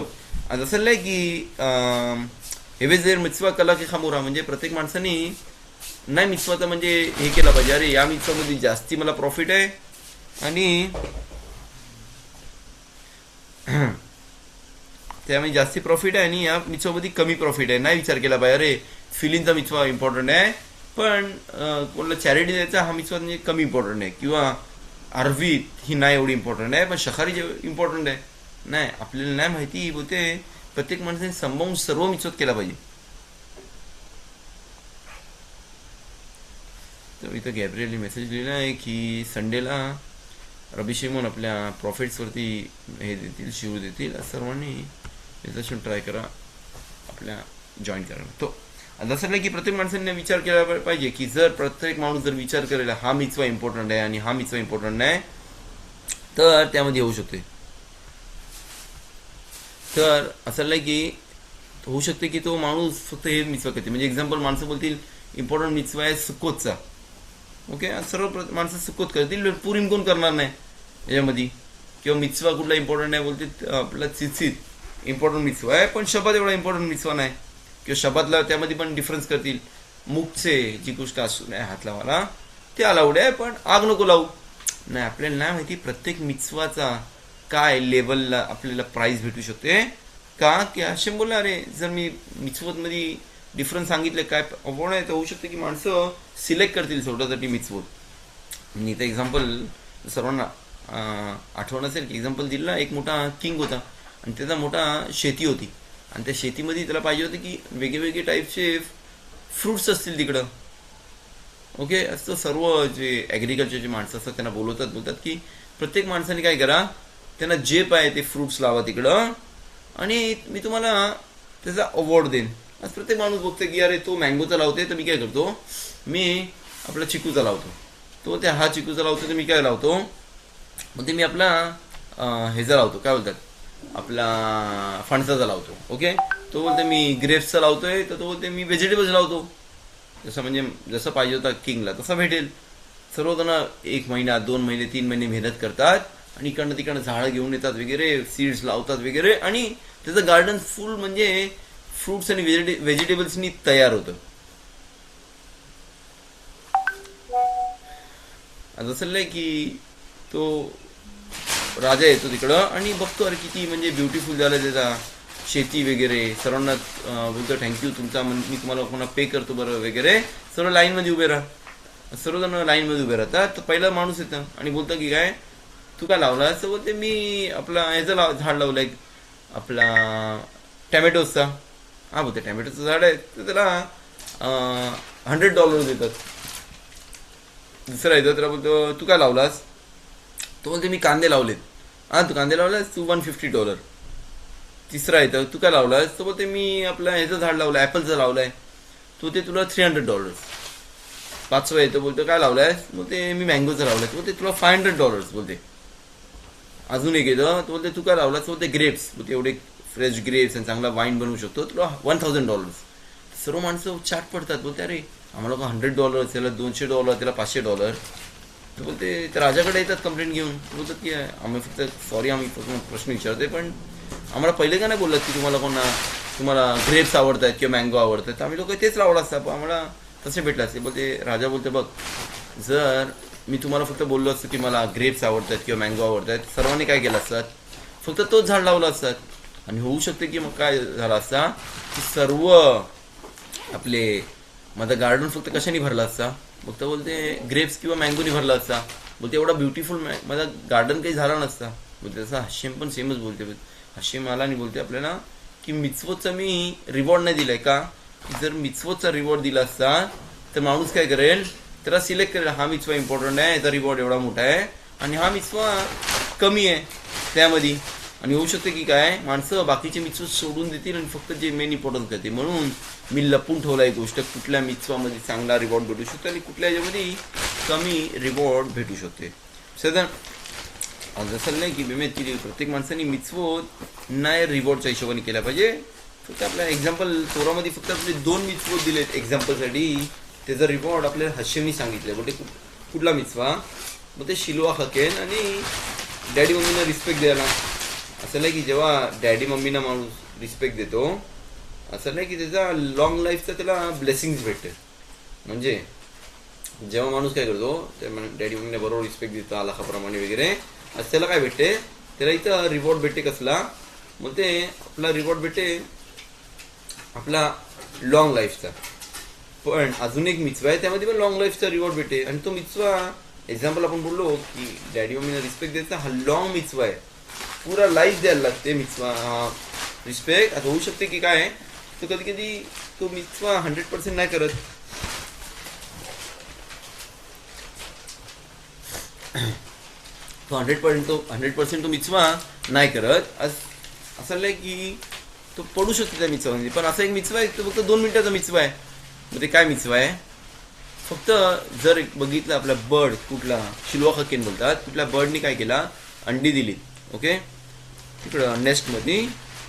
आज असं आहे की हेवे जर मिचवा कला की खामोरा, म्हणजे प्रत्येक माणसाने नाही मिचवाचा म्हणजे हे केला पाहिजे अरे या मिचवामध्ये जास्ती मला प्रॉफिट आहे आणि त्यामध्ये जास्ती प्रॉफिट आहे आणि या मिचवामध्ये कमी प्रॉफिट आहे. नाही विचार केला पाहिजे अरे फिलिंगचा मिचवा इम्पॉर्टंट आहे पण कोणाला चॅरिटी द्यायचा हा मिचवा म्हणजे कमी इम्पॉर्टंट आहे, किंवा अरवीत ही नाही एवढी इम्पॉर्टंट आहे पण शखारी जे इम्पॉर्टंट आहे. नाही आपल्याला नाही माहिती बोलते प्रत्येक माणसाने संभावून सर्व मिचवत केला पाहिजे. तर इथं गॅब्रिएलने मेसेज लिहिला आहे की संडेला रबी शिमोन आपल्या प्रॉफिट्सवरती हे देतील, शिव देतील, सर्वांनी याचा ट्राय करा आपल्या जॉईन करायला. तो जसं नाही की प्रत्येक माणसाने विचार केला पाहिजे की जर प्रत्येक माणूस जर विचार करेल हा मिचवा इम्पॉर्टंट आहे आणि हा मिचवा इम्पॉर्टंट नाही तर त्यामध्ये होऊ शकते. तर असं नाही की होऊ शकते की तो माणूस फक्त हे मिचवा करते, म्हणजे एक्झाम्पल माणसं बोलतील इम्पॉर्टंट मिचवा आहे सुकोतचा, ओके सर्व माणसं सुकोत करतील, पुरीम कोण करणार नाही याच्यामध्ये, किंवा मिचवा कुठला इम्पॉर्टंट नाही बोलतील आपला चिचित इम्पॉर्टंट मिचवा आहे पण शबाद एवढा इम्पॉर्टंट मिचवा नाही, किंवा शबादला त्यामध्ये पण डिफरन्स करतील. मुखचे जी गोष्ट असू नाही हात लावायला ते अलाउड आहे पण आग नको लावू नाही. आपल्याला नाही माहिती प्रत्येक मिचवाचा काय लेवलला आपल्याला प्राइस भेटू शकते का, की असे बोलला अरे जर मी मिचवतमध्ये डिफरन्स सांगितले काय अवघड आहे तर होऊ शकते की माणसं सिलेक्ट करतील स्वतःसाठी मिचवत. मी तर एक्झाम्पल सर्वांना आठवण असेल की एक्झाम्पल दिला, एक मोठा किंग होता आणि त्याचा मोठा शेती होती आणि त्या शेतीमध्ये त्याला पाहिजे होते की वेगवेगळे टाईपचे फ्रुट्स असतील तिकडं, ओके. असं सर्व जे ॲग्रिकल्चरचे माणसं असतात त्यांना बोलतात की प्रत्येक माणसाने काय करा त्यांना जे पाहिजे ते फ्रुट्स लावा तिकडं आणि मी तुम्हाला त्याचा अवॉर्ड देईन. आज प्रत्येक माणूस बघते की अरे तो मँगोचा लावते तर मी काय करतो मी आपला चिकूचा लावतो, तो त्या हा चिकूचा लावतो तर मी काय लावतो मग ते मी आपला ह्याचा लावतो काय बोलतात आपला फणसाचा लावतो, ओके. तो बोलते मी ग्रेप्सचा लावतोय तर तो बोलते मी व्हेजिटेबल्स लावतो. जसं म्हणजे जसं पाहिजे होता किंगला तसा भेटेल. सर्वजण 1 महिना 2 महिने 3 महिने मेहनत करतात आणि इकडनं तिकडनं झाडं घेऊन येतात वगैरे, सीड्स लावतात वगैरे आणि त्याचं गार्डन फुल म्हणजे फ्रुट्स आणि व्हेजिटेबल्सनी तयार होतं. आता असं आहे की तो राजा येतो तिकडं आणि बघतो अरे किती म्हणजे ब्युटिफुल झालं त्याचा शेती वगैरे, सर्वांना बोलतो थँक्यू तुमचा मी तुम्हाला कोणा पे करतो बरं वगैरे, सर्व लाईनमध्ये उभे राहा. सर्वजण लाईनमध्ये उभे राहतात. तर पहिला माणूस येतं आणि बोलतं की काय तू काय लावला असं बोलते मी आपला ह्याचं झाड लावलंय आपला टॅमॅटोजचा. हा बोलते टॅमॅटोचं झाड आहे तर त्याला $100 देतात. दुसरा येतो त्याला बोलतो तू काय लावलास, तो बोलते मी कांदे लावलेत. हा तू कांदे लावलास तू $150. तिसरा येतं तू काय लावलास, तो बोलते मी आपला ह्याचं झाड लावलं ॲपलचं लावलंय, तो ते तुला $300. 500 येतो. बोलतो काय लावलाय? बोलते मी मँगोचं लावलाय. बोलते तुला $500 बोलते. अजून एक येतं, तो बोलते तू काय लावलास? बोलते ग्रेप्स. बोलते एवढे फ्रेश ग्रेप्स आणि चांगला वाईन बनवू शकतो, तुला $1000. सर्व माणसं चाट पडतात. बोलते अरे आम्हाला का $100, त्याला $200, त्याला $500. तर बोलते त्या राजाकडे येतात कंप्लेंट घेऊन. बोलतात की आम्ही फक्त सॉरी आम्ही फक्त प्रश्न विचारतोय, पण आम्हाला पहिले का नाही बोललात की तुम्हाला ग्रेप्स आवडतात किंवा मँगो आवडतात? तर आम्ही लोक तेच लावलं असतं, पण आम्हाला तसे भेटलं असते. बोलते राजा बोलते बघ, जर मी तुम्हाला फक्त बोललो असतं की मला ग्रेप्स आवडतात किंवा मँगो आवडतात, सर्वांनी काय केलं असतात? फक्त तोच झाड लावला असतात. आणि होऊ शकते की मग काय झालं असता की सर्व आपले माझं गार्डन फक्त कशाने भरला असता? फक्त बोलते ग्रेप्स किंवा मँगोनी भरला असता. बोलते एवढा ब्युटिफुल माझा गार्डन काही झाला नसता. बोलते तसं हशीम पण सेमच बोलते. हशीम आला आणि बोलते आपल्याला की मिtzvotचा मी रिवॉर्ड नाही दिलाय का? जर मिtzvotचा रिवॉर्ड दिला असता तर माणूस काय करेल? त्याला सिलेक्ट करेल, हा मिtzvah इम्पॉर्टंट आहे, याचा रिवॉर्ड एवढा मोठा आहे, आणि हा मिtzvah कमी आहे त्यामध्ये. आणि होऊ शकते की काय माणसं बाकीचे मिtzvah सोडून देतील आणि फक्त जे मेन इम्पॉर्टन्स करते. म्हणून मी लपून ठेवला एक गोष्ट, कुठल्या मिtzvahमध्ये चांगला रिवॉर्ड भेटू शकतो आणि कुठल्या याच्यामध्ये कमी रिवॉर्ड भेटू शकते. सध्या जसं नाही की की प्रत्येक माणसाने मिtzvot नाही रिवॉर्डच्या हिशोबाने केला पाहिजे. फक्त आपल्या एक्झाम्पल तोरामध्ये फक्त आपले 2 मिtzvot दिलेत एक्झाम्पलसाठी, त्याचा रिवॉर्ड आपल्याला हशीमनी सांगितलं. म्हणजे कुठला मिtzvah? मग ते शिलवा हकेन आणि डॅडी मम्मीना रिस्पेक्ट द्यायला. असं नाही की जेव्हा डॅडी मम्मीना माणूस रिस्पेक्ट देतो, असं नाही की त्याचा लॉंग लाईफचा त्याला ब्लेसिंग्स भेटते. म्हणजे जेव्हा माणूस काय करतो, त्या डॅडी मम्मीने बरोबर रिस्पेक्ट देतो आलाखाप्रमाणे वगैरे, असं त्याला काय भेटते? त्याला इथं रिवॉर्ड भेटते. कसला? मग ते आपला रिवॉर्ड भेटते आपला लॉंग लाईफचा. पण अजून एक मिtzvah आहे, त्यामध्ये पण लॉंग लाईफचा रिवॉर्ड भेटते. आणि तो मिtzvah एक्झाम्पल आपण बोललो की डॅडी मम्मीने रिस्पेक्ट द्यायचा, हा लॉंग मिtzvah आहे, पुरा लाईफ द्यायला लागते मिtzvah हा रिस्पेक्ट. आता होऊ शकते की काय तो कधी कधी तो मिtzvah 100% नाही करत. तो 100% तो मिtzvah नाही करत. असं नाही की तो पडू शकतो त्या मिtzvahमध्ये. पण असा एक मिtzvah आहे तो फक्त 2 मिनिटाचा मिtzvah आहे. मग ते काय मिtzvah आहे? फक्त जर बघितलं आपला बर्ड, कुठला शिलवा हकेन बोलतात, कुठल्या बर्डनी काय केला? अंडी दिली. ओके, तिकडं नेस्टमध्ये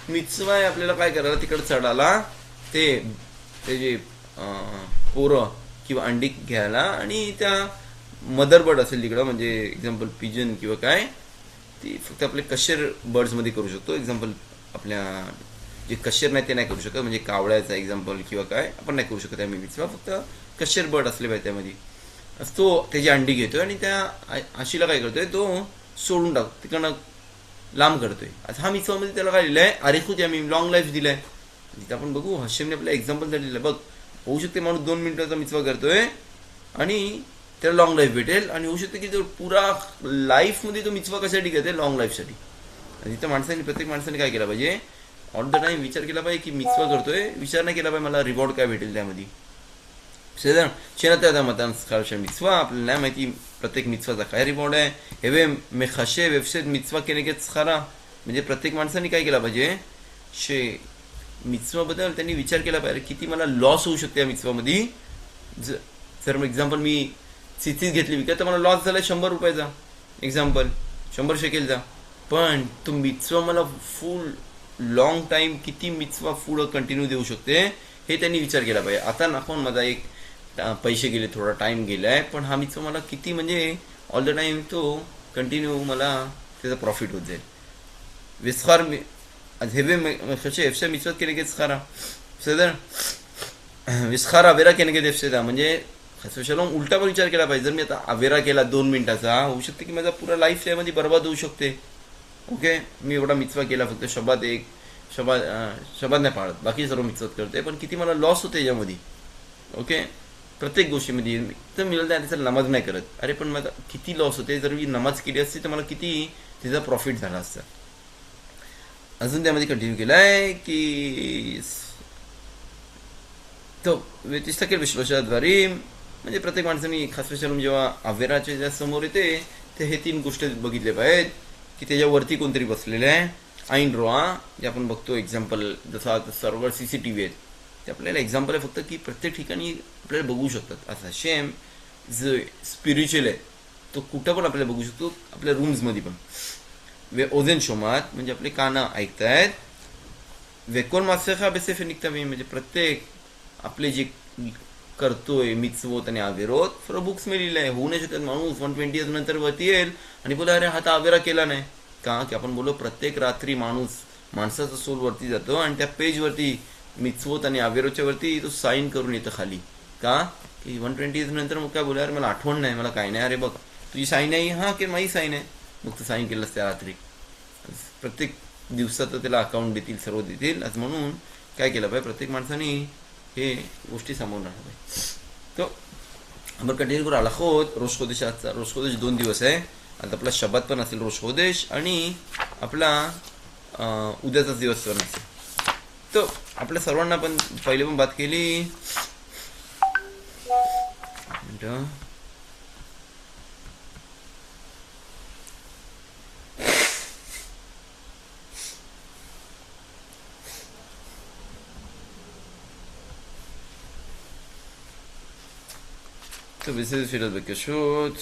मिtzvah आहे आपल्याला काय करायला? तिकडं चढायला, ते जे पोरं किंवा अंडी घ्यायला, आणि त्या मदर बर्ड असेल तिकडं, म्हणजे एक्झाम्पल पिजन किंवा काय, ती फक्त आपले कशेर बर्ड्समध्ये करू शकतो. एक्झाम्पल आपल्या जे कशेर नाही ते नाही करू शकत, म्हणजे कावळ्याचा एक्झाम्पल किंवा काय आपण नाही करू शकत. आम्ही मिtzvah फक्त कशेर बर्ड असले पाहिजे त्यामध्ये. तो त्याची अंडी घेतोय आणि त्या आशीला काय करतोय? तो सोडून टाकतो, तिकडनं लांब करतोय. आता हा मिtzvahमध्ये त्याला काय लिहिलंय? अरेखुत आम्ही लॉंग लाईफ दिलाय. तिथे आपण बघू हशीमने आपल्या एक्झाम्पल दिलेलं. बघ, होऊ शकते माणूस 2 मिनिटाचा मिtzvah करतोय आणि त्याला लॉंग लाईफ भेटेल, आणि होऊ शकते की तो पुरा लाईफमध्ये तो मिtzvah कशासाठी करते? लॉंग लाईफसाठी. आणि तिथं प्रत्येक माणसाने काय केलं पाहिजे? ऑल द टाइम विचार केला पाहिजे की मिtzvah करतोय, विचार नाही केला पाहिजे मला रिवॉर्ड काय भेटेल त्यामध्ये. शेणत्या मतान मिtzvah आपल्याला नाही माहिती प्रत्येक मिtzvahचा काय रिवॉर्ड आहे. हेवे मेखाशे वेबसाईट मिtzvah केनेगेत खरा. म्हणजे प्रत्येक माणसाने काय केला पाहिजे? मिtzvah बद्दल त्यांनी विचार केला पाहिजे किती मला लॉस होऊ शकते या मिtzvahमध्ये. जर एक्झाम्पल मी चिचीज घेतली विकत तर मला लॉस झाला 100 रुपयाचा, एक्झाम्पल 100 शेकेलचा. पण तो मिtzvah मला फुल लॉंग टाइम किती मिtzvah पुढं कंटिन्यू देऊ शकते हे त्यांनी विचार केला पाहिजे. आता नाखून माझा एक पैसे गेले, थोडा टाइम गेलाय, पण हा मिtzvah मला किती म्हणजे ऑल द टाइम तो कंटिन्यू मला त्याचा प्रॉफिट होत जाईल. विस्खार हेवे कसे एफसे मिtzvah केले गेच खरा सदर विस्खार अवेरा केने गेत एफसेदा. म्हणजे खसवशाला उलटा पण विचार केला पाहिजे. जर मी आता अवेरा केला 2 मिनिटाचा, होऊ शकते की माझा पुरा लाईफ त्यामध्ये बर्बाद होऊ शकते. ओके, मी एवढा मिtzvah केला, फक्त शबाद नाही पाळत, बाकी सर्व मिtzvah करते, पण किती मला लॉस होते याच्यामध्ये. ओके, प्रत्येक गोष्टीमध्ये. तर मिळालं त्याचा नमाज नाही करत, अरे पण माझा किती लॉस होते. जर मी नमाज केली असती तर मला किती त्याचा प्रॉफिट झाला असता. अजून त्यामध्ये कंटिन्यू केलाय की तो व्यतिस्तकेल विश्लेषणाद्वारे, म्हणजे प्रत्येक माणसाने खास विचारून जेव्हा अवेराच्या ज्या समोर येते ते हे 3 गोष्टी बघितले पाहिजेत की त्याच्यावरती कोणतरी बसलेलं आहे. ऐन रोआ जे आपण बघतो एक्झाम्पल, जसं आता सर्व CCTV आहेत ते आपल्याला एक्झाम्पल आहे फक्त की प्रत्येक ठिकाणी आपल्याला बघू शकतात. असं शेम जो स्पिरिच्युअल आहे तो कुठं पण आपल्याला बघू शकतो, आपल्या रूम्समध्ये पण. ओझेन शोमात म्हणजे आपले कानं ऐकतायत. वेकोन मासेखा बेसेफे निघतावी म्हणजे प्रत्येक आपले जे करतोय मिtzvot आणि आवेरोत सर्व बुक्स मध्ये लिहिलंय. होऊ नाही शकत माणूस 120 नंतर वरती येईल आणि बोला अरे हा तर आवेरा केला नाही का, की आपण बोललो प्रत्येक रात्री माणसाचा सोल वरती जातो आणि त्या पेजवरती मिtzvot आणि आवेरोच्या वरती तो साईन करून येतं खाली का, की 120 नंतर मग काय बोला अरे मला आठवण नाही, मला काय नाही, अरे बघ तुझी साईन आहे, हा की माझी साईन आहे, मग तू साईन केलंस त्या रात्री. प्रत्येक दिवसात त्याला अकाउंट देतील, सर्व देतील. आज म्हणून काय केलं पाहिजे प्रत्येक माणसाने हे गोष्टी सांभाळून राहणार पाहिजे. तो आपण कंटिन्यू करू आलाखोत. रोश खोदेश आजचा रोश खोदेश 2 दिवस आहे. आता आपला शब्द पण असेल रोश खोदेश आणि आपला उद्याचाच दिवस पण असेल. तो आपल्या सर्वांना पण पहिले पण बात केली. טוב, בסדר שאלות בקשות.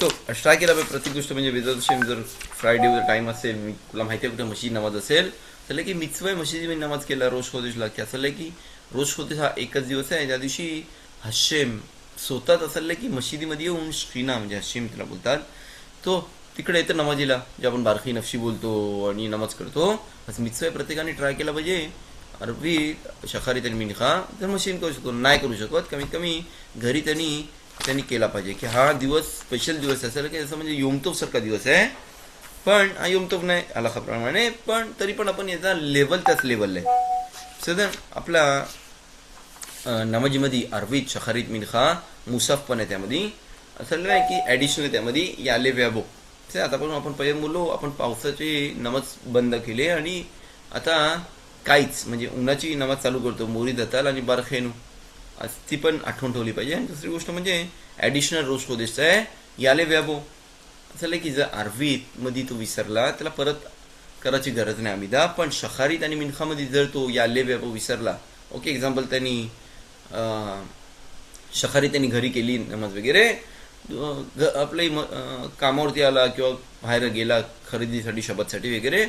टोब, ट्राय केला पाहिजे प्रत्येक गोष्ट. म्हणजे बेजात जर फ्रायडे टाइम असेल, मी तुला माहिती आहे कुठे मशीद नमाज असेल, तर की मिtzvah मशीदमध्ये नमाज केला रोज खोदेशला, की असं की रोज खोदेश हा एकच दिवस आहे ज्या दिवशी हशेम स्वतःच असेल की मशिदीमध्ये येऊन श्रीना म्हणजे हशेम त्याला बोलतात, तो तिकडे येतं नमाजीला, जे आपण बारखी नफशी बोलतो आणि नमाज करतो. आज मिtzvah प्रत्येकाने ट्राय केला पाहिजे. अरबी शखारी त्यांनी मिनखा तर मशीन करू शकतो, नाही करू शकत, कमीत कमी घरी त्यांनी केला पाहिजे, की हा दिवस स्पेशल दिवस असेल की असं म्हणजे योमतोफ सारखा दिवस आहे, पण हा योमतोफ नाही अलाखाप्रमाणे, पण तरी पण आपण याचा लेवल त्याच लेवलला आहे. सदन आपला नमाजीमध्ये अरबीत शखारीत मिनखा मुसाफ पण आहे, त्यामध्ये असं नाही की ॲडिशनल त्यामध्ये याले व्याबो. आता पण आपण पहिले बोललो आपण पावसाची नमाज बंद केली आणि आता काहीच म्हणजे उन्हाची नमाज चालू करतो, मोरी दताल आणि बारखेनू, आज ती पण आठवण ठेवली पाहिजे. आणि दुसरी गोष्ट म्हणजे ॲडिशनल रोज खोदेशचा आहे याले व्याबो. असं की जर अरबीत मध्ये तो विसरला त्याला परत करायची गरज नाही आमिदा, पण शखारीत आणि मिनखामध्ये जर तो याले व्याबो विसरला, ओके एक्झाम्पल त्यांनी शखारी त्यांनी घरी केली नमाज वगैरे, आपल्या कामावरती आला किंवा बाहेर गेला खरेदीसाठी शबदसाठी वगैरे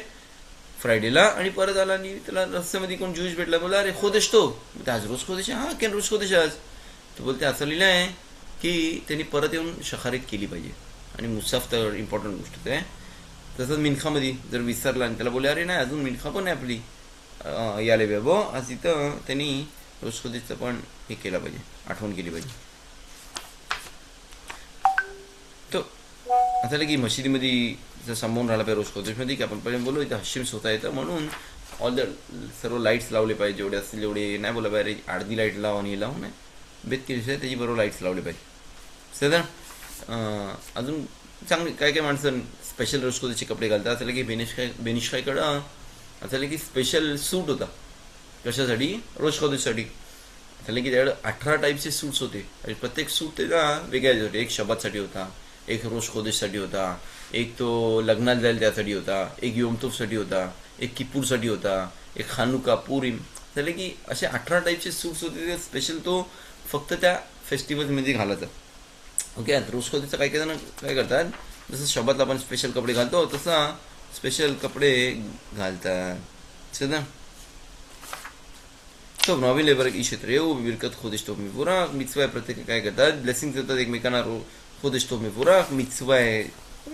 फ्रायडेला, आणि परत आला आणि त्याला रस्त्यामध्ये कोण ज्यूस भेटला, बोला अरे खोदेश तो आज रोज खोदेश, हा केन रोज खोदेश आज, तो बोलते असं लिहिलं आहे की त्यांनी परत येऊन शखारीत केली पाहिजे. आणि मुसाफ तर इम्पॉर्टंट गोष्ट आहे. तसंच मिनखामध्ये जर विसरला आणि त्याला बोले अरे नाही अजून मिनखा पण आहे आपली याले बेबो, आज इथं त्यांनी रोज खोदेशचं पण हे केलं पाहिजे, आठवण केली पाहिजे. तो असं की मशिदीमध्ये जर सांभाळून राहिला पाहिजे रोज खोदेशमध्ये, की आपण पहिले बोलू इथं हशिम स्वतः येतं म्हणून ऑल द सर्व लाईट्स लावले पाहिजे, जेवढे असतील जेवढे, नाही बोला पाहिजे अर्धी लाईट लाव आणि लावू नाही, बेत केली त्याची बरोबर लाईट्स लावले पाहिजे. सर अजून चांगले काय काय माणसं स्पेशल रोज खोदेशचे कपडे घालतात. असं की बेनिशकाईकडं असं की स्पेशल सूट होता, कशासाठी रोज खोदेशसाठी. असं की त्याकडे 18 टाईपचे सूट्स होते आणि प्रत्येक सूट त्याचा वेगळ्या होते. एक शबादसाठी होता, एक रोज खोदेशसाठी होता, एक तो लग्नात जाईल त्यासाठी होता, एक योमतोफसाठी होता, एक किपूरसाठी होता, एक खानुका पुरीम. झाले की असे 18 टाईपचे सूट्स होते स्पेशल, तो फक्त त्या फेस्टिवलमध्ये घालायचा. ओके, रोज खोदेशचं काही काही जण काय करतात, जसं शबादला आपण स्पेशल कपडे घालतो तसा स्पेशल कपडे घालतात. सदा तो नवीन लेबर एक क्षेत्र येऊ विरकत खोदेश तो मी पुरा मिtzvah प्रत्येक काय करतात, ब्लेसिंग देतात एकमेकांना. खोदेश तो मी पुरा मिtzvah आहे,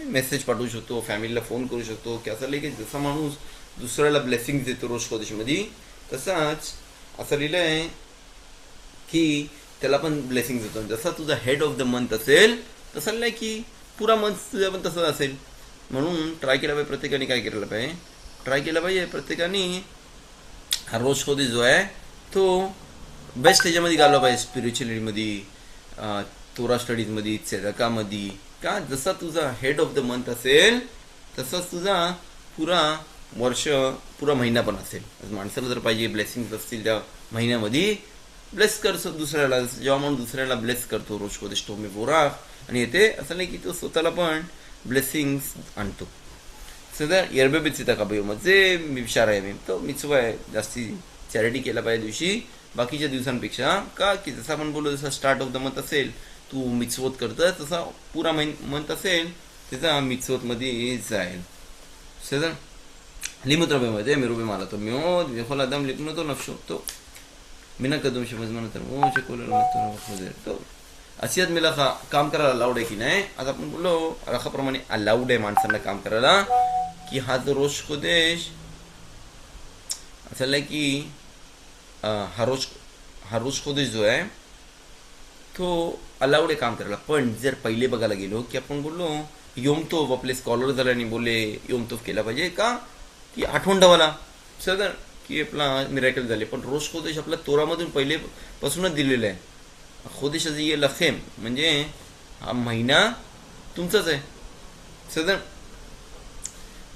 मेसेज पाठवू शकतो, फॅमिलीला फोन करू शकतो, की असं की जसा माणूस दुसऱ्याला ब्लेसिंग देतो रोज खोदेशमध्ये, तसाच असं लिहिलं आहे की त्याला पण ब्लेसिंग देतो. जसा तुझा हेड ऑफ द मंथ असेल तसं नाही की पुरा मंथ तुझा पण तसंच असेल. म्हणून ट्राय केला पाहिजे प्रत्येकाने, काय केलं पाहिजे, ट्राय केला पाहिजे प्रत्येकाने हा रोज खोदेश जो आहे तो बेस्ट ह्याच्यामध्ये घालला पाहिजे, स्पिरिच्युअलिटीमध्ये, तोरा स्टडीजमध्ये, सेदकामध्ये. का जसा तुझा हेड ऑफ द मंथ असेल तसंच तुझा पुरा वर्ष पुरा महिना पण असेल. माणसाला जर पाहिजे ब्लेसिंग्स असतील त्या महिन्यामध्ये, ब्लेस करतो दुसऱ्याला. जेव्हा म्हणून दुसऱ्याला ब्लेस करतो रोज खोदेश तो मी बोरा आणि येते, असं नाही की तो स्वतःला पण ब्लेसिंग्स आणतो. सध्या येरबेबीच येतं का भाई म्हणजे मी विचार आहे मी तो मिचू आहे जास्ती चॅरिटी केला पाहिजे दिवशी बाकीच्या दिवसांपेक्षा का की जसं आपण बोललो जसं स्टार्ट ऑफ द मंथ असेल तू मिचवत करतं तसा पुरा मंथ असेल त्याचा मिचवत मध्ये जाईल. सध्या लिमुत रबे मध्ये मी रुबे मला तो मी खोला दम लिखून तो नफशो तो मी ना कदम शमज म्हणत ओ शिकवलं तो अशी आज मला काम करायला अलाउड आहे की नाही. आज आपण बोललो राखाप्रमाणे अलाउड आहे माणसांना काम करायला की हा जो रोष खोदेश असं की हा रोष खोदेश जो आहे तो अलाउड आहे काम करायला. पण जर पहिले बघायला गेलो की आपण बोललो योमतोफ आपले स्कॉलर झाल्याने बोलले योमतोफ केला पाहिजे का की आठवण ठेवायला सगळं की आपला मिरॅकल झाले. पण रोष खोदेश आपल्या तोरामधून पहिले पासूनच दिलेला आहे. खोदेशाचं ये लखेम म्हणजे हा महिना तुमचाच आहे. सदन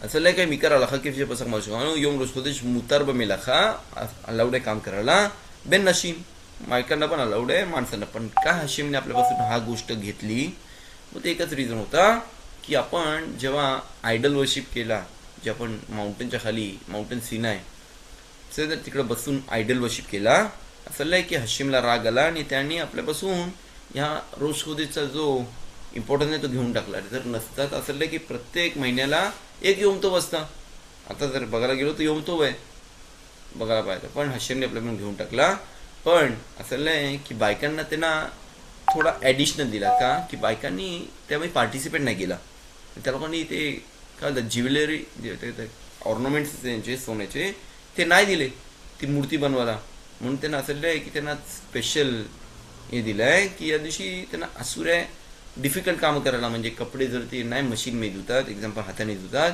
असं लय काय मी करायला खा की पसक मारू योम रोज खोदेश मुतार बमेला खा अलाउड आहे काम करायला बेन नशीम मायकांना पण अलाउड आहे माणसांना पण. का हशीमने आपल्यापासून हा गोष्ट घेतली मग ते एकच रिझन होता की आपण जेव्हा आयडल वर्शिप केला जे आपण माउंटनच्या खाली माउंटन सिनाय सर तिकडे बसून आयडल वर्शिप केला असं लय की हशीमला राग आला आणि त्यांनी आपल्यापासून ह्या रोज खोदेशचा जो इम्पॉर्टन्स आहे तो घेऊन टाकला. जर नसतात असं लय की प्रत्येक महिन्याला एक योमतोब असता. आता जर बघायला गेलो तर योमतोब आहे बघायला पाहिजे पण हशीमने आपल्याकडून घेऊन टाकला. पण असं लय की बायकांना त्यांना थोडा ॲडिशनल दिला का की बायकांनी त्यावेळी पार्टिसिपेट नाही केला. त्या लोकांनी ते काय होतं ज्वेलरी जे ऑर्नामेंट्स त्यांचे सोन्याचे ते नाही दिले ती मूर्ती बनवायला. म्हणून त्यांना असं आहे की त्यांना स्पेशल हे दिलं आहे की या दिवशी त्यांना असुऱ्या डिफिकल्ट काम करायला म्हणजे कपडे जर ते नाही मशीन मध्ये धुतात एक्झाम्पल हाताने धुतात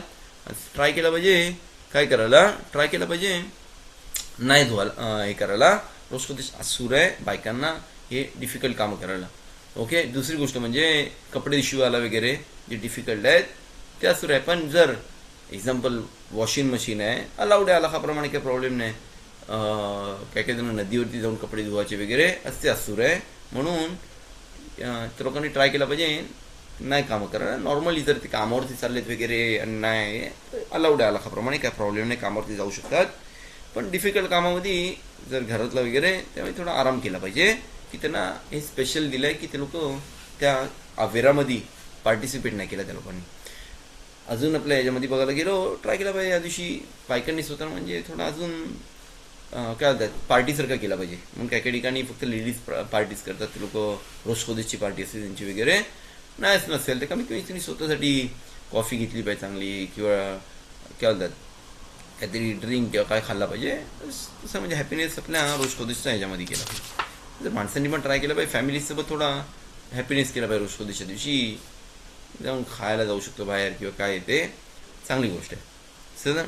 ट्राय केला पाहिजे काय करायला ट्राय केला पाहिजे नाही धुवायला हे करायला. रोज खोदेश असूर आहे बायकांना हे डिफिकल्ट काम करायला. ओके दुसरी गोष्ट म्हणजे कपडे शिवायला वगैरे जे डिफिकल्ट आहेत ते असूर आहे. पण जर एक्झाम्पल वॉशिंग मशीन आहे अलाउड आहे अलाखाप्रमाणे काही प्रॉब्लेम नाही. काय काय जण नदीवरती जाऊन कपडे धुवायचे वगैरे असते असूर आहे. म्हणून त्या लोकांनी ट्राय केला पाहिजे नाही कामं करायला. नॉर्मली जर ते कामावरती चाललेत वगैरे आणि नाही अलाउड आहे अलाखाप्रमाणे काय प्रॉब्लेम नाही कामावरती जाऊ शकतात. पण डिफिकल्ट कामामध्ये जर घरातला वगैरे त्यामुळे थोडा आराम केला पाहिजे की त्यांना हे स्पेशल दिलं आहे की ते लोक त्या अवेरामध्ये पार्टिसिपेट नाही केला त्या लोकांनी. अजून आपल्या याच्यामध्ये बघायला गेलो ट्राय केला पाहिजे या दिवशी बायकांनी स्वतः म्हणजे थोडा अजून काय होतात पार्टीसारखा केला पाहिजे. म्हणून काही काही ठिकाणी फक्त लेडीज पार्टीज करतात ते लोक रोज खोदेशची पार्टी असते त्यांची वगैरे नाहीच नसेल तर कमी कमी त्यांनी स्वतःसाठी कॉफी घेतली पाहिजे चांगली किंवा काय होतात काहीतरी ड्रिंक किंवा काय खाल्ला पाहिजे तसं म्हणजे हॅपीनेस आपल्या रोज खोदेशच्या ह्याच्यामध्ये केला पाहिजे. जर माणसांनी पण ट्राय केला पाहिजे फॅमिलीसोबत थोडा हॅपीनेस केला पाहिजे रोज खोदेशच्या दिवशी जाऊन खायला जाऊ शकतो बाहेर किंवा काय ते चांगली गोष्ट आहे. सर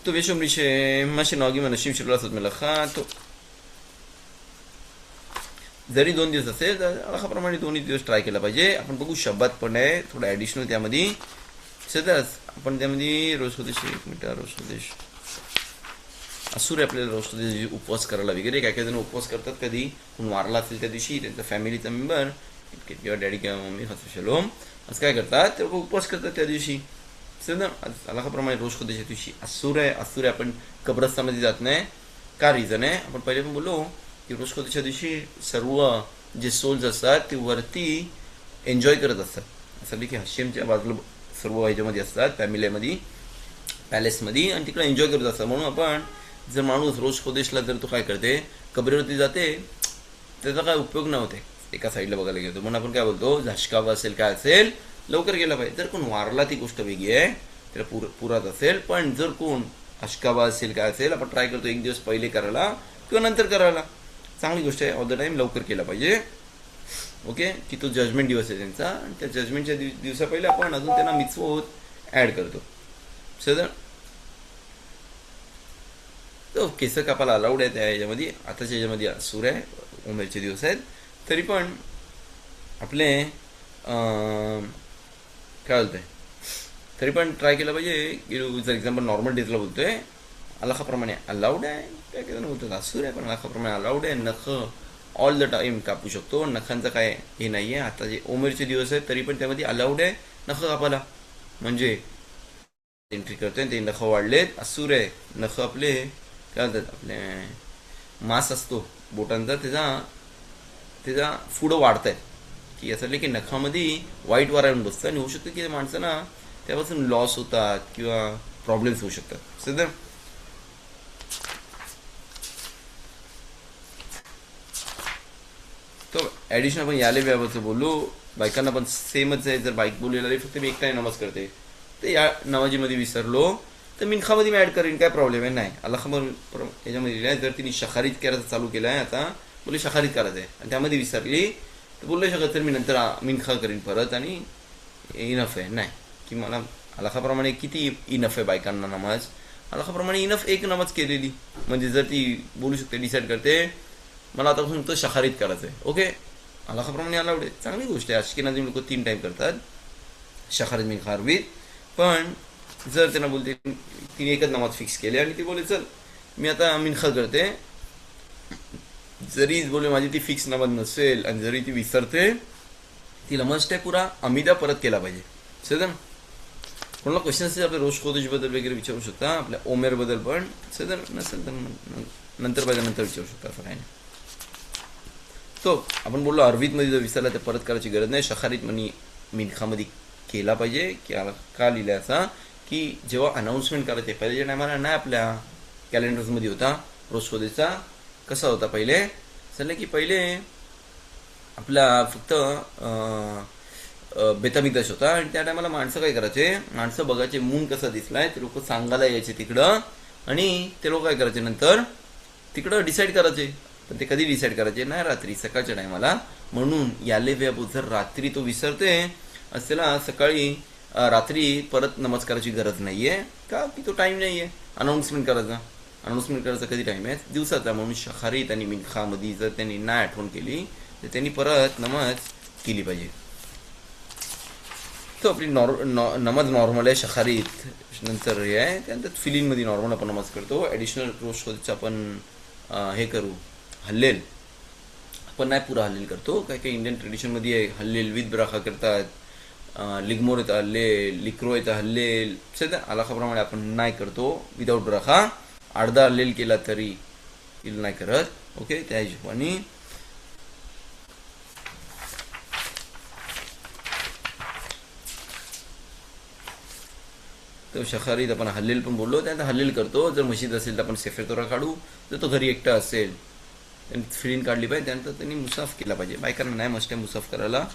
तो ויש אומרים שמה שנוהגים אנשים שלא לעשות מלאכה तो जरी 2 दिवस असेल तर अलाखाप्रमाणे 2 दिवस ट्राय केला पाहिजे. आपण बघू शब्दात पण आहे थोडं ॲडिशनल त्यामध्ये सध्याच आपण त्यामध्ये रोज खोदेश 1 मिनिट रोज खोदेश असूर आहे आपल्याला रोज खोदेश उपवास करायला वगैरे काय काय जण उपवास करतात कधी कोण वारला असेल त्या दिवशी त्यांचा फॅमिलीचा मेंबर किंवा डॅडी किंवा मम्मी शलोम असं काय करतात ते लोक उपवास करतात त्या दिवशी. समजा अलाखाप्रमाणे रोज खोदेशच्या दिवशी असूर आहे आपण कब्रस्तानमध्ये जात नाही का रिझन आहे आपण पहिले पण बोललो की रोज खोदेशच्या दिवशी सर्व जे सोल्स असतात ते वरती एन्जॉय करत असतात. असं की हशीमच्या बाजूला सर्व ह्याच्यामध्ये असतात फॅमिलीमध्ये पॅलेसमध्ये आणि तिकडे एन्जॉय करत असतात. म्हणून आपण जर माणूस रोज खोदेशला जर तो काय करते कबरेवरती जाते त्याचा काय उपयोग नव्हते एका साईडला बघायला गेलो म्हणून आपण काय बोलतो झाशकावा असेल काय असेल लवकर गेला पाहिजे. जर कोण वारला ती गोष्ट वेगळी आहे त्याला पुरात असेल पण जर कोण अशकावा असेल काय असेल आपण ट्राय करतो 1 दिवस पहिले करायला किंवा नंतर करायला चांगली गोष्ट आहे. ऑल द टाईम लवकर केला पाहिजे. ओके की तो जजमेंट दिवस आहे त्यांचा आणि त्या जजमेंटच्या दिवसा पहिले आपण अजून त्यांना मिचवत ॲड करतो. सर तो केस कापायला अलाउड आहे त्या ह्याच्यामध्ये आताच्या ह्याच्यामध्ये सूर आहे उमेरचे दिवस आहेत तरी पण आपले काय बोलतंय तरी पण ट्राय केलं पाहिजे की जर एक्झाम्पल नॉर्मल डेजला बोलतोय अलाखाप्रमाणे अलाउड आहे, काय काय जण बोलतात असूर आहे, पण अलाखाप्रमाणे अलाउड आहे. नख ऑल द टाइम कापू शकतो, नखांचं काय हे नाही आहे. आता जे उमेरचे दिवस आहेत तरी पण त्यामध्ये अलाउड आहे नख कापायला. म्हणजे एंट्री करतोय ते नख वाढलेत, असूर आहे. नख आपले काय म्हणतात, आपले मांस असतो बोटांचा, त्याचा त्याचा पुढं वाढत आहे की असं की नखामध्ये वाईट वारा येऊन बसतं आणि होऊ शकतं की माणसांना त्यापासून लॉस होतात किंवा प्रॉब्लेम्स होऊ शकतात. सध्या तो ॲडिशन आपण याले व्यापाचं बोलू. बायकांना पण सेमच आहे. जर बाईक बोललेला फक्त मी एकटा नमाज करते तर या नमाजीमध्ये विसरलो तर मिनखामध्ये मी ॲड करीन, काय प्रॉब्लेम आहे नाही. अल्ला खबर याच्यामध्ये लिहिलं आहे, जर तिने शखारीत करायचं चालू केलं आहे आता, बोलले शखारीत करायचं आहे आणि त्यामध्ये विसरली तर बोलले शकत तर मी नंतर मिनखा करीन परत आणि इनफ आहे. नाही की मला अलाखाप्रमाणे किती इनफ आहे बायकांना नमाज, अलाखाप्रमाणे इनफ एक नमाज केलेली. म्हणजे जर ती बोलू शकते, डिसाईड करते मला आतापासून तर शखारीत करायचं आहे, ओके अलाखाप्रमाणे अलाउड आहे, चांगली गोष्ट आहे. अशकिनाझी लोक 3 टाइम करतात शखारीत मिनखा अरबीत. पण जर त्यांना बोलते तिने एकच नमाज फिक्स केली आणि ती बोले चल मी आता मिनखा करते, जरी बोले माझी ती फिक्स नमाज नसेल आणि जरी ती विसरते, तिला मस्ट आहे पुरा अमिदा परत केला पाहिजे. सदन कोणाला क्वेश्चन असेल आपल्या रोज खोदश बद्दल वगैरे विचारू शकता, आपल्या ओमेर बद्दल पण. सदन नसेल तर नंतर पाहिजे नंतर विचारू शकता, असं काही नाही. तो आपण बोललो अरबीतमध्ये जर विसरला तर परत करायची गरज नाही. शखारीत म्हणी मिनखामध्ये केला पाहिजे. का लिहिलं असा की जेव्हा अनाऊन्समेंट करायचे पहिल्याच्या टायमाला नाही आपल्या कॅलेंडर्समध्ये होता रोज खोदेशचा. कसा होता पहिले चाललं की पहिले आपला फक्त बेतामिकदाश होता आणि त्या टायमाला माणसं काय करायचे, माणसं बघायचे मून कसा दिसलाय, ते लोक सांगायला यायचे तिकडं आणि ते लोक काय करायचे नंतर तिकडं डिसाईड करायचे. पण ते कधी डिसाईड करायचे नाही, रात्री सकाळच्या टायमाला. म्हणून याले व्यापू जर रात्री तो विसरते असतेला सकाळी रात्री परत नमाज करायची गरज नाहीये का की तो टाइम नाहीये अनाऊन्समेंट करायचा. अनाऊन्समेंट करायचा कधी टाइम आहे दिवसाचा. म्हणून शखारीत आणि मिनखामध्ये जर त्यांनी नाही आठवण केली तर त्यांनी परत नमाज केली पाहिजे. तो आपली नमाज नॉर्मल आहे शखारीत नंतर हे आहे. त्यानंतर फिलिनमध्ये नॉर्मल आपण नमाज करतो. ॲडिशनल रोज आपण हे करू हल्लेल, आपण नाही पुरा हल्लेल करतो. काही काही इंडियन ट्रेडिशनमध्ये आहे हल्लेल विथ ब्राखा करतात, लिग्मोर येतं हल्लेल, लिक्रो येतं हल्लेल. सध्या अलाखाप्रमाणे आपण नाही करतो विदाऊट ब्राखा. अर्धा हल्लेल केला तरी नाही करत, ओके. त्या हिशोबाने तर शखारीत आपण हल्लेल पण बोललो, त्यानंतर हल्लेल करतो. जर मशीद असेल तर आपण सेफर तोरा काढू, जर तो घरी एकटा असेल त्यांनी फिलिन काढली पाहिजे. त्यानंतर त्यांनी मुसाफ केला पाहिजे. बायकांना नाही मस्ट आहे मुसाफ करायला.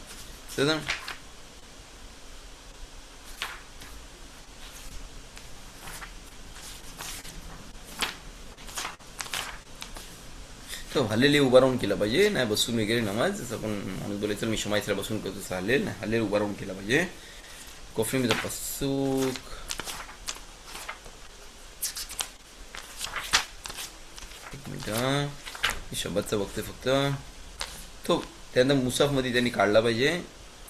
तो हल्लेली उभा राहून केला पाहिजे, नाही बसून वगैरे नमाज. जसं आपण माणूस बोलायचं मी शमाईसला बसून करतो तसं हल्लेल नाही, हल्लेल उभा राहून केला पाहिजे. कॉफी मध्ये पसूक एक मिनिट शब्दाचं बघते फक्त. तो त्यानंतर मुसाफमध्ये त्यांनी काढला पाहिजे.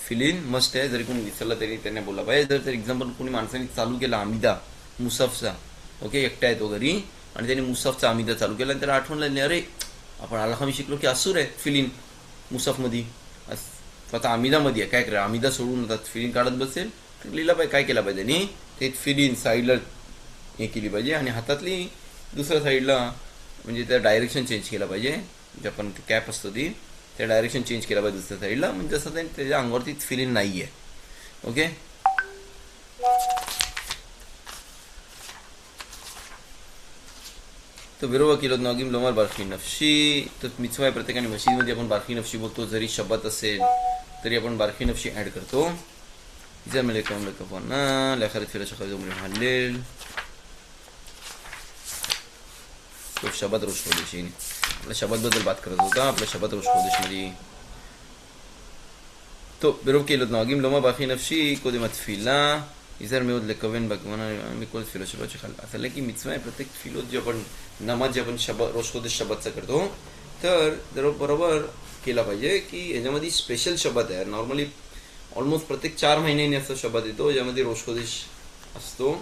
फिलिन मस्ट आहे, जरी कोणी विसरला तरी त्यांनी बोलला पाहिजे. जर एक्झाम्पल कोणी माणसाने चालू केला अमिदा मुसाफचा, ओके एकटा आहे तो घरी आणि त्यांनी मुसाफचा अमिदा चालू केला आणि त्याला आठवण लागली अरे आपण आलाखामी शिकलो की असूर आहे फिलिन मुसाफमध्ये. आता अमिदामध्ये आहे काय करा, अमिदा सोडून होतात फिलिन काढत बसेल तर लिहिला पाहिजे. काय केला पाहिजे त्यांनी ते फिलिन साईडला हे केली पाहिजे आणि हातातली दुसऱ्या साईडला म्हणजे त्या डायरेक्शन चेंज केला पाहिजे. जे आपण कॅप असतो ती त्या डायरेक्शन चेंज केला पाहिजे दुसऱ्या साईडला, म्हणजे असं त्याच्या अंगावरती फिलिन नाही आहे, ओके. तर बरोबर केलं नगीम लोमार बारखी नफशी. तर मिचवा आहे प्रत्येकाने मशीदमध्ये आपण बारखी नफशी बोलतो. जरी शब्द असेल तरी आपण बारखी नफशी ॲड करतो. जर मला कपना लेखारीत फिरा शकाल हल्लेल तो शब्द रोज खोदेशी आपल्या शब्दाबद्दल बात करत होता. आपल्या शब्द रोज खोदेशमध्ये तो बरोबर केलं नगीम लोमा बारखी नफशी कोदे मत फिला इजर मी लेकवेन भगवान मी कोण फिलो शब्दाचे खाल्ला. असं की मिचवा आहे प्रत्येक फिलोत जे आपण नमाज जे आपण रोज खोदेश शब्दचा करतो तर बरोबर केला पाहिजे की याच्यामध्ये स्पेशल शब्द आहे. नॉर्मली ऑलमोस्ट प्रत्येक 4 महिन्यांनी असं शब्द येतो ज्यामध्ये रोज खोदेश असतो.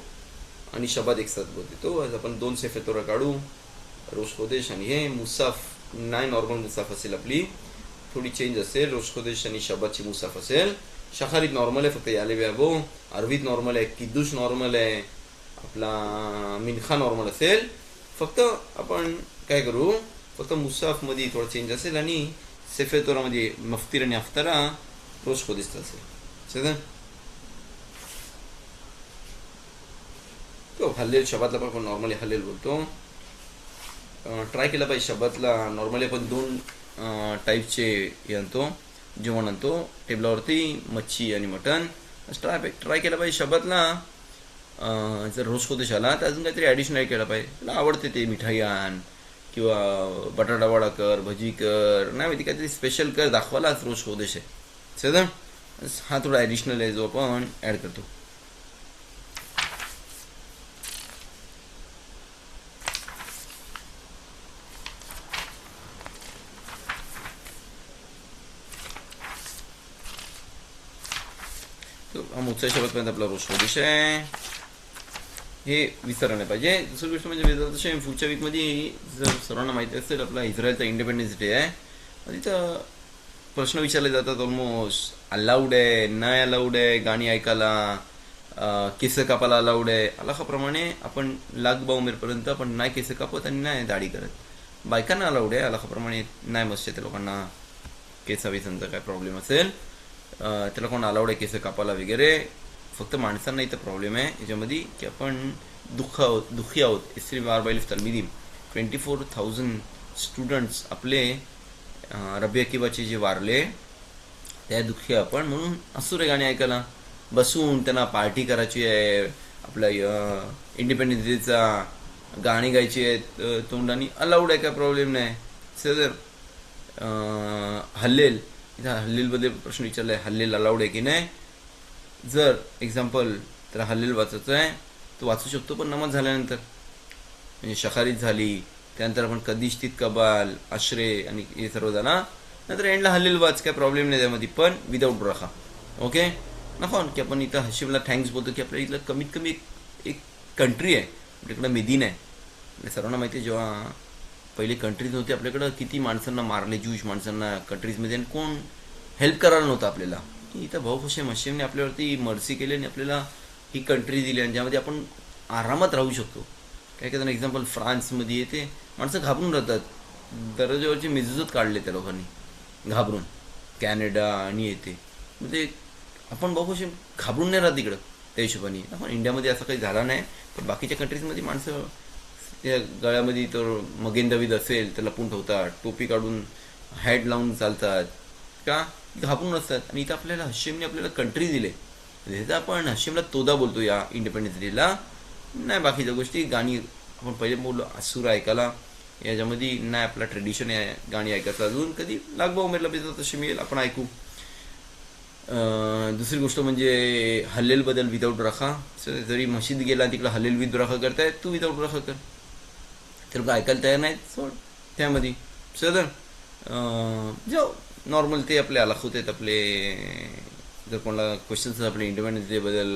आणि शबात एक साथ बोलते तो. आज आपण 2 सेफे तोरा काढू, रोश खोदेश आणि हे मुसाफ. नाही नॉर्मल मुसाफ असेल आपली, थोडी चेंज असेल. रोश खोदेश आणि शबातची मुसाफ असेल. शखारीत नॉर्मल आहे, फक्त याले व्याबो. अरवीत नॉर्मल आहे, किद्दूश नॉर्मल आहे, आपला मिनखा नॉर्मल असेल. फक्त आपण काय करू, फक्त मुसाफ मध्ये थोडा चेंज असेल आणि सेफे तोरामध्ये मफ्तीर आणि अफ्तारा रोश खोदेश असेल. तो हल्लेल शबातला पण आपण नॉर्मली हल्लेल बोलतो. ट्राय केला पाहिजे शबातला. नॉर्मली आपण 2 टाईपचे हे आणतो, जेवण आणतो टेबलावरती, मच्छी आणि मटण. ट्राय केला पाहिजे शबातला. जर रोज खोदेश आला तर अजून काहीतरी ॲडिशनल केला पाहिजे. तुला आवडते ते मिठाई आण किंवा बटाटा वडा कर, भजी कर, नाही माहिती काहीतरी स्पेशल कर, दाखवायलाच रोज खोदेश आहे. सर हा थोडा ॲडिशनल आहे जो आपण ॲड करतो. मोठ्या शब्दापर्यंत आपला रोज खोदेश आहे, हे विसरायला पाहिजे. दुसरी गोष्ट म्हणजे पुढच्या वीकमध्ये जर सर्वांना माहिती असेल आपला इस्रायलचा इंडिपेंडन्स डे आहे. तिथं प्रश्न विचारले जातात ऑलमोस्ट, अलाउड आहे नाही अलाउड आहे गाणी ऐकायला, केस कापायला अलाउड आहे. अलाखाप्रमाणे आपण लाख बाउमेरपर्यंत आपण नाही केस कापत आणि नाही दाढी करत. बायकांना अलाउड आहे अलाखाप्रमाणे, नाही मस्त त्या लोकांना केसाविसांचा काय प्रॉब्लेम असेल त्याला कोण अलाउड आहे केस कापायला वगैरे. फक्त माणसांना इथं प्रॉब्लेम आहे याच्यामध्ये की आपण दुःखी आहोत. इसरी बार बाईलिफ तलमिदीम 24,000 स्टुडंट्स आपले रबी अकिबाचे जे वारले त्या दुःखी आपण, म्हणून असू रे गाणी ऐकायला बसून त्यांना पार्टी करायची आहे. आपल्या इंडिपेंडन्स डेचा गाणी गायची आहेत तोंडाने, अलाउड आहे, काय प्रॉब्लेम नाही. सर हल्लेल, इथं हल्लेलबद्दल प्रश्न विचारला आहे, हल्लेल अलाउड आहे की नाही. जर एक्झाम्पल त्याला हल्लेल वाचायचं आहे तो वाचू शकतो, पण नमाज झाल्यानंतर, म्हणजे शखारीत झाली त्यानंतर आपण कधीच तित कबाल आश्रे आणि हे सर्व झाला नंतर एंडला हल्लेल वाच, काय प्रॉब्लेम नाही त्यामध्ये, पण विदाऊट रखा. ओके नको की आपण इथं हशीमला थँक्स बोलतो की आपल्या इथलं कमीत कमी एक कंट्री आहे आपल्याकडं, मेदीन आहे. सर्वांना माहिती आहे जेव्हा पहिले कंट्रीज नव्हते आपल्याकडं किती माणसांना मारले, ज्यूश माणसांना कंट्रीजमध्ये, आणि कोण हेल्प करायला नव्हतं आपल्याला. इथं भाऊ हुसेन हशीमने आपल्यावरती मर्सी केली आणि आपल्याला ही कंट्री दिली आणि ज्यामध्ये आपण आरामात राहू शकतो. काय काय एक्झाम्पल फ्रान्समध्ये येते माणसं घाबरून राहतात, दरवाज्यावरची मेजूजच काढले त्या लोकांनी घाबरून. कॅनडा आणि येते म्हणजे आपण भाऊ हुसेन घाबरून नाही राहत इकडं त्या हिशोबाने. आपण इंडियामध्ये असं काही झाला नाही, पण बाकीच्या कंट्रीजमध्ये माणसं त्या गळ्यामध्ये तर मगेन दवीद असेल त्याला लपून ठेवतात, टोपी काढून हॅट लावून चालतात, का घाबरून असतात. आणि इथं आपल्याला हशीमने आपल्याला कंट्री दिले, त्याचा आपण हशीमला तोदा बोलतो या इंडिपेंडन्स डेला. नाही बाकीच्या गोष्टी गाणी आपण पहिले बोललो असूर ऐकायला, याच्यामध्ये नाही आपला ट्रेडिशन आहे गाणी ऐकायचं. अजून कधी लागबा उमेरला पाहिजे तशी मिळेल आपण ऐकू. दुसरी गोष्ट म्हणजे हल्लेल बदल विदाऊट रखा. जरी मशीद गेला तिकडं हल्लेल विद रखा करतायत, तू विदाऊट रखा कर, तर लोक ऐकायला तयार नाहीत, सोड त्यामध्ये. सर जो नॉर्मल ते आपले अलाखूत आहेत आपले. जर कोणाला क्वेश्चन्स आपले इंडिपेंडन्स डे बद्दल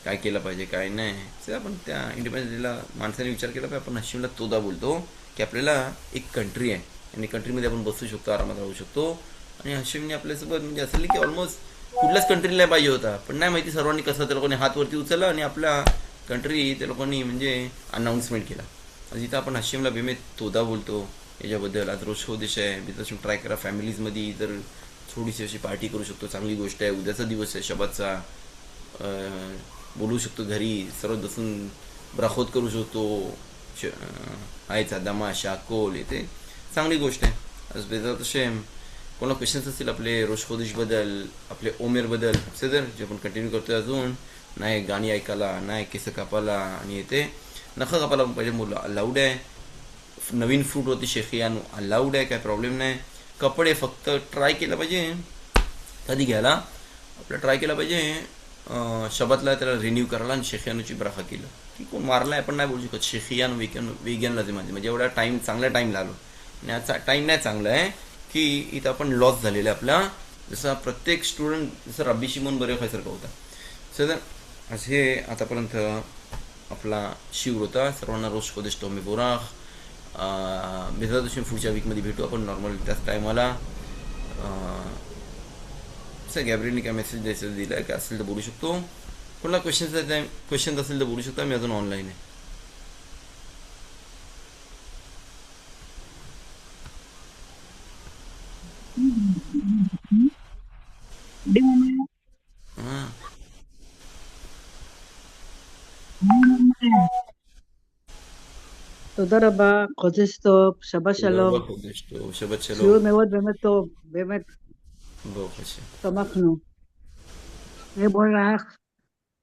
काय केलं पाहिजे काय नाही, तर आपण त्या इंडिपेंडन्स डेला माणसाने विचार केला पाहिजे. आपण हशीमला तोदा बोलतो की आपल्याला एक कंट्री आहे आणि कंट्रीमध्ये आपण बसू शकतो, आरामात राहू शकतो. आणि हशीमने आपल्यासोबत म्हणजे असं की ऑलमोस्ट कुठल्याच कंट्रीला पाहिजे होता, पण नाही माहिती सर्वांनी कसं त्या लोकांनी हातवरती उचलला आणि आपल्या कंट्री त्या लोकांनी म्हणजे अनाऊन्समेंट केला. आज इथं आपण हशीमला बेमे तोदा बोलतो याच्याबद्दल. आज रोज देश आहे, बिझनेस ट्राय करा. फॅमिलीजमध्ये जर थोडीशी अशी पार्टी करू शकतो, चांगली गोष्ट आहे. उद्याचा दिवस आहे शबातचा, बोलू शकतो घरी, सर्व बसून ब्राखोत करू शकतो, आयचा दमा शाकोल, येते चांगली गोष्ट आहे. आज बेजार तसे कोणाला क्वेश्चन्स असतील आपले रोशखोदेशबद्दल, आपले ओमेरबद्दल, सदर जे आपण कंटिन्यू करतोय अजून. नाही गाणी ऐकायला, नाही केस कापायला आणि येते नखं कापायला पाहिजे मुलं अलाउड आहे. नवीन फ्रूटवरती शेखियानो अलाउड आहे, काय प्रॉब्लेम नाही. कपडे फक्त ट्राय केलं पाहिजे कधी घ्यायला, आपलं ट्राय केलं पाहिजे शबातला त्याला रिन्यू करायला आणि शेखियानोची ब्राखा केलं की कोण मारला आहे आपण नाही बोलू शकत. शेखियानो वेगनला ते म्हणजे एवढा टाईम चांगला टाईम लागलो आणि आजचा टाईम नाही चांगला आहे की इथं आपण लॉस झालेला आहे आपला. जसं प्रत्येक स्टुडंट जसं रब्बी शिमोन बरे व्हायसारखं होता. सर असे आतापर्यंत आपला शिवर होता. सर्वांना रोज कोदेश तो מבורך. בעזרת השם पुढच्या वीकमध्ये भेटू आपण नॉर्मल त्याच टायमाला. सर गॅब्रिलने काय मेसेज द्यायचं दिला आहे, काय असेल तर बोलू शकतो. कोणाला क्वेश्चन असेल तर बोलू शकता, मी अजून ऑनलाईन आहे. हां, תודה רבה, חודש טוב, שבת תודה רבה שלום, חודש טוב, שבת שלום. שיעור מאוד באמת טוב, באמת ברוך השם. שמחנו. יהיה בורך.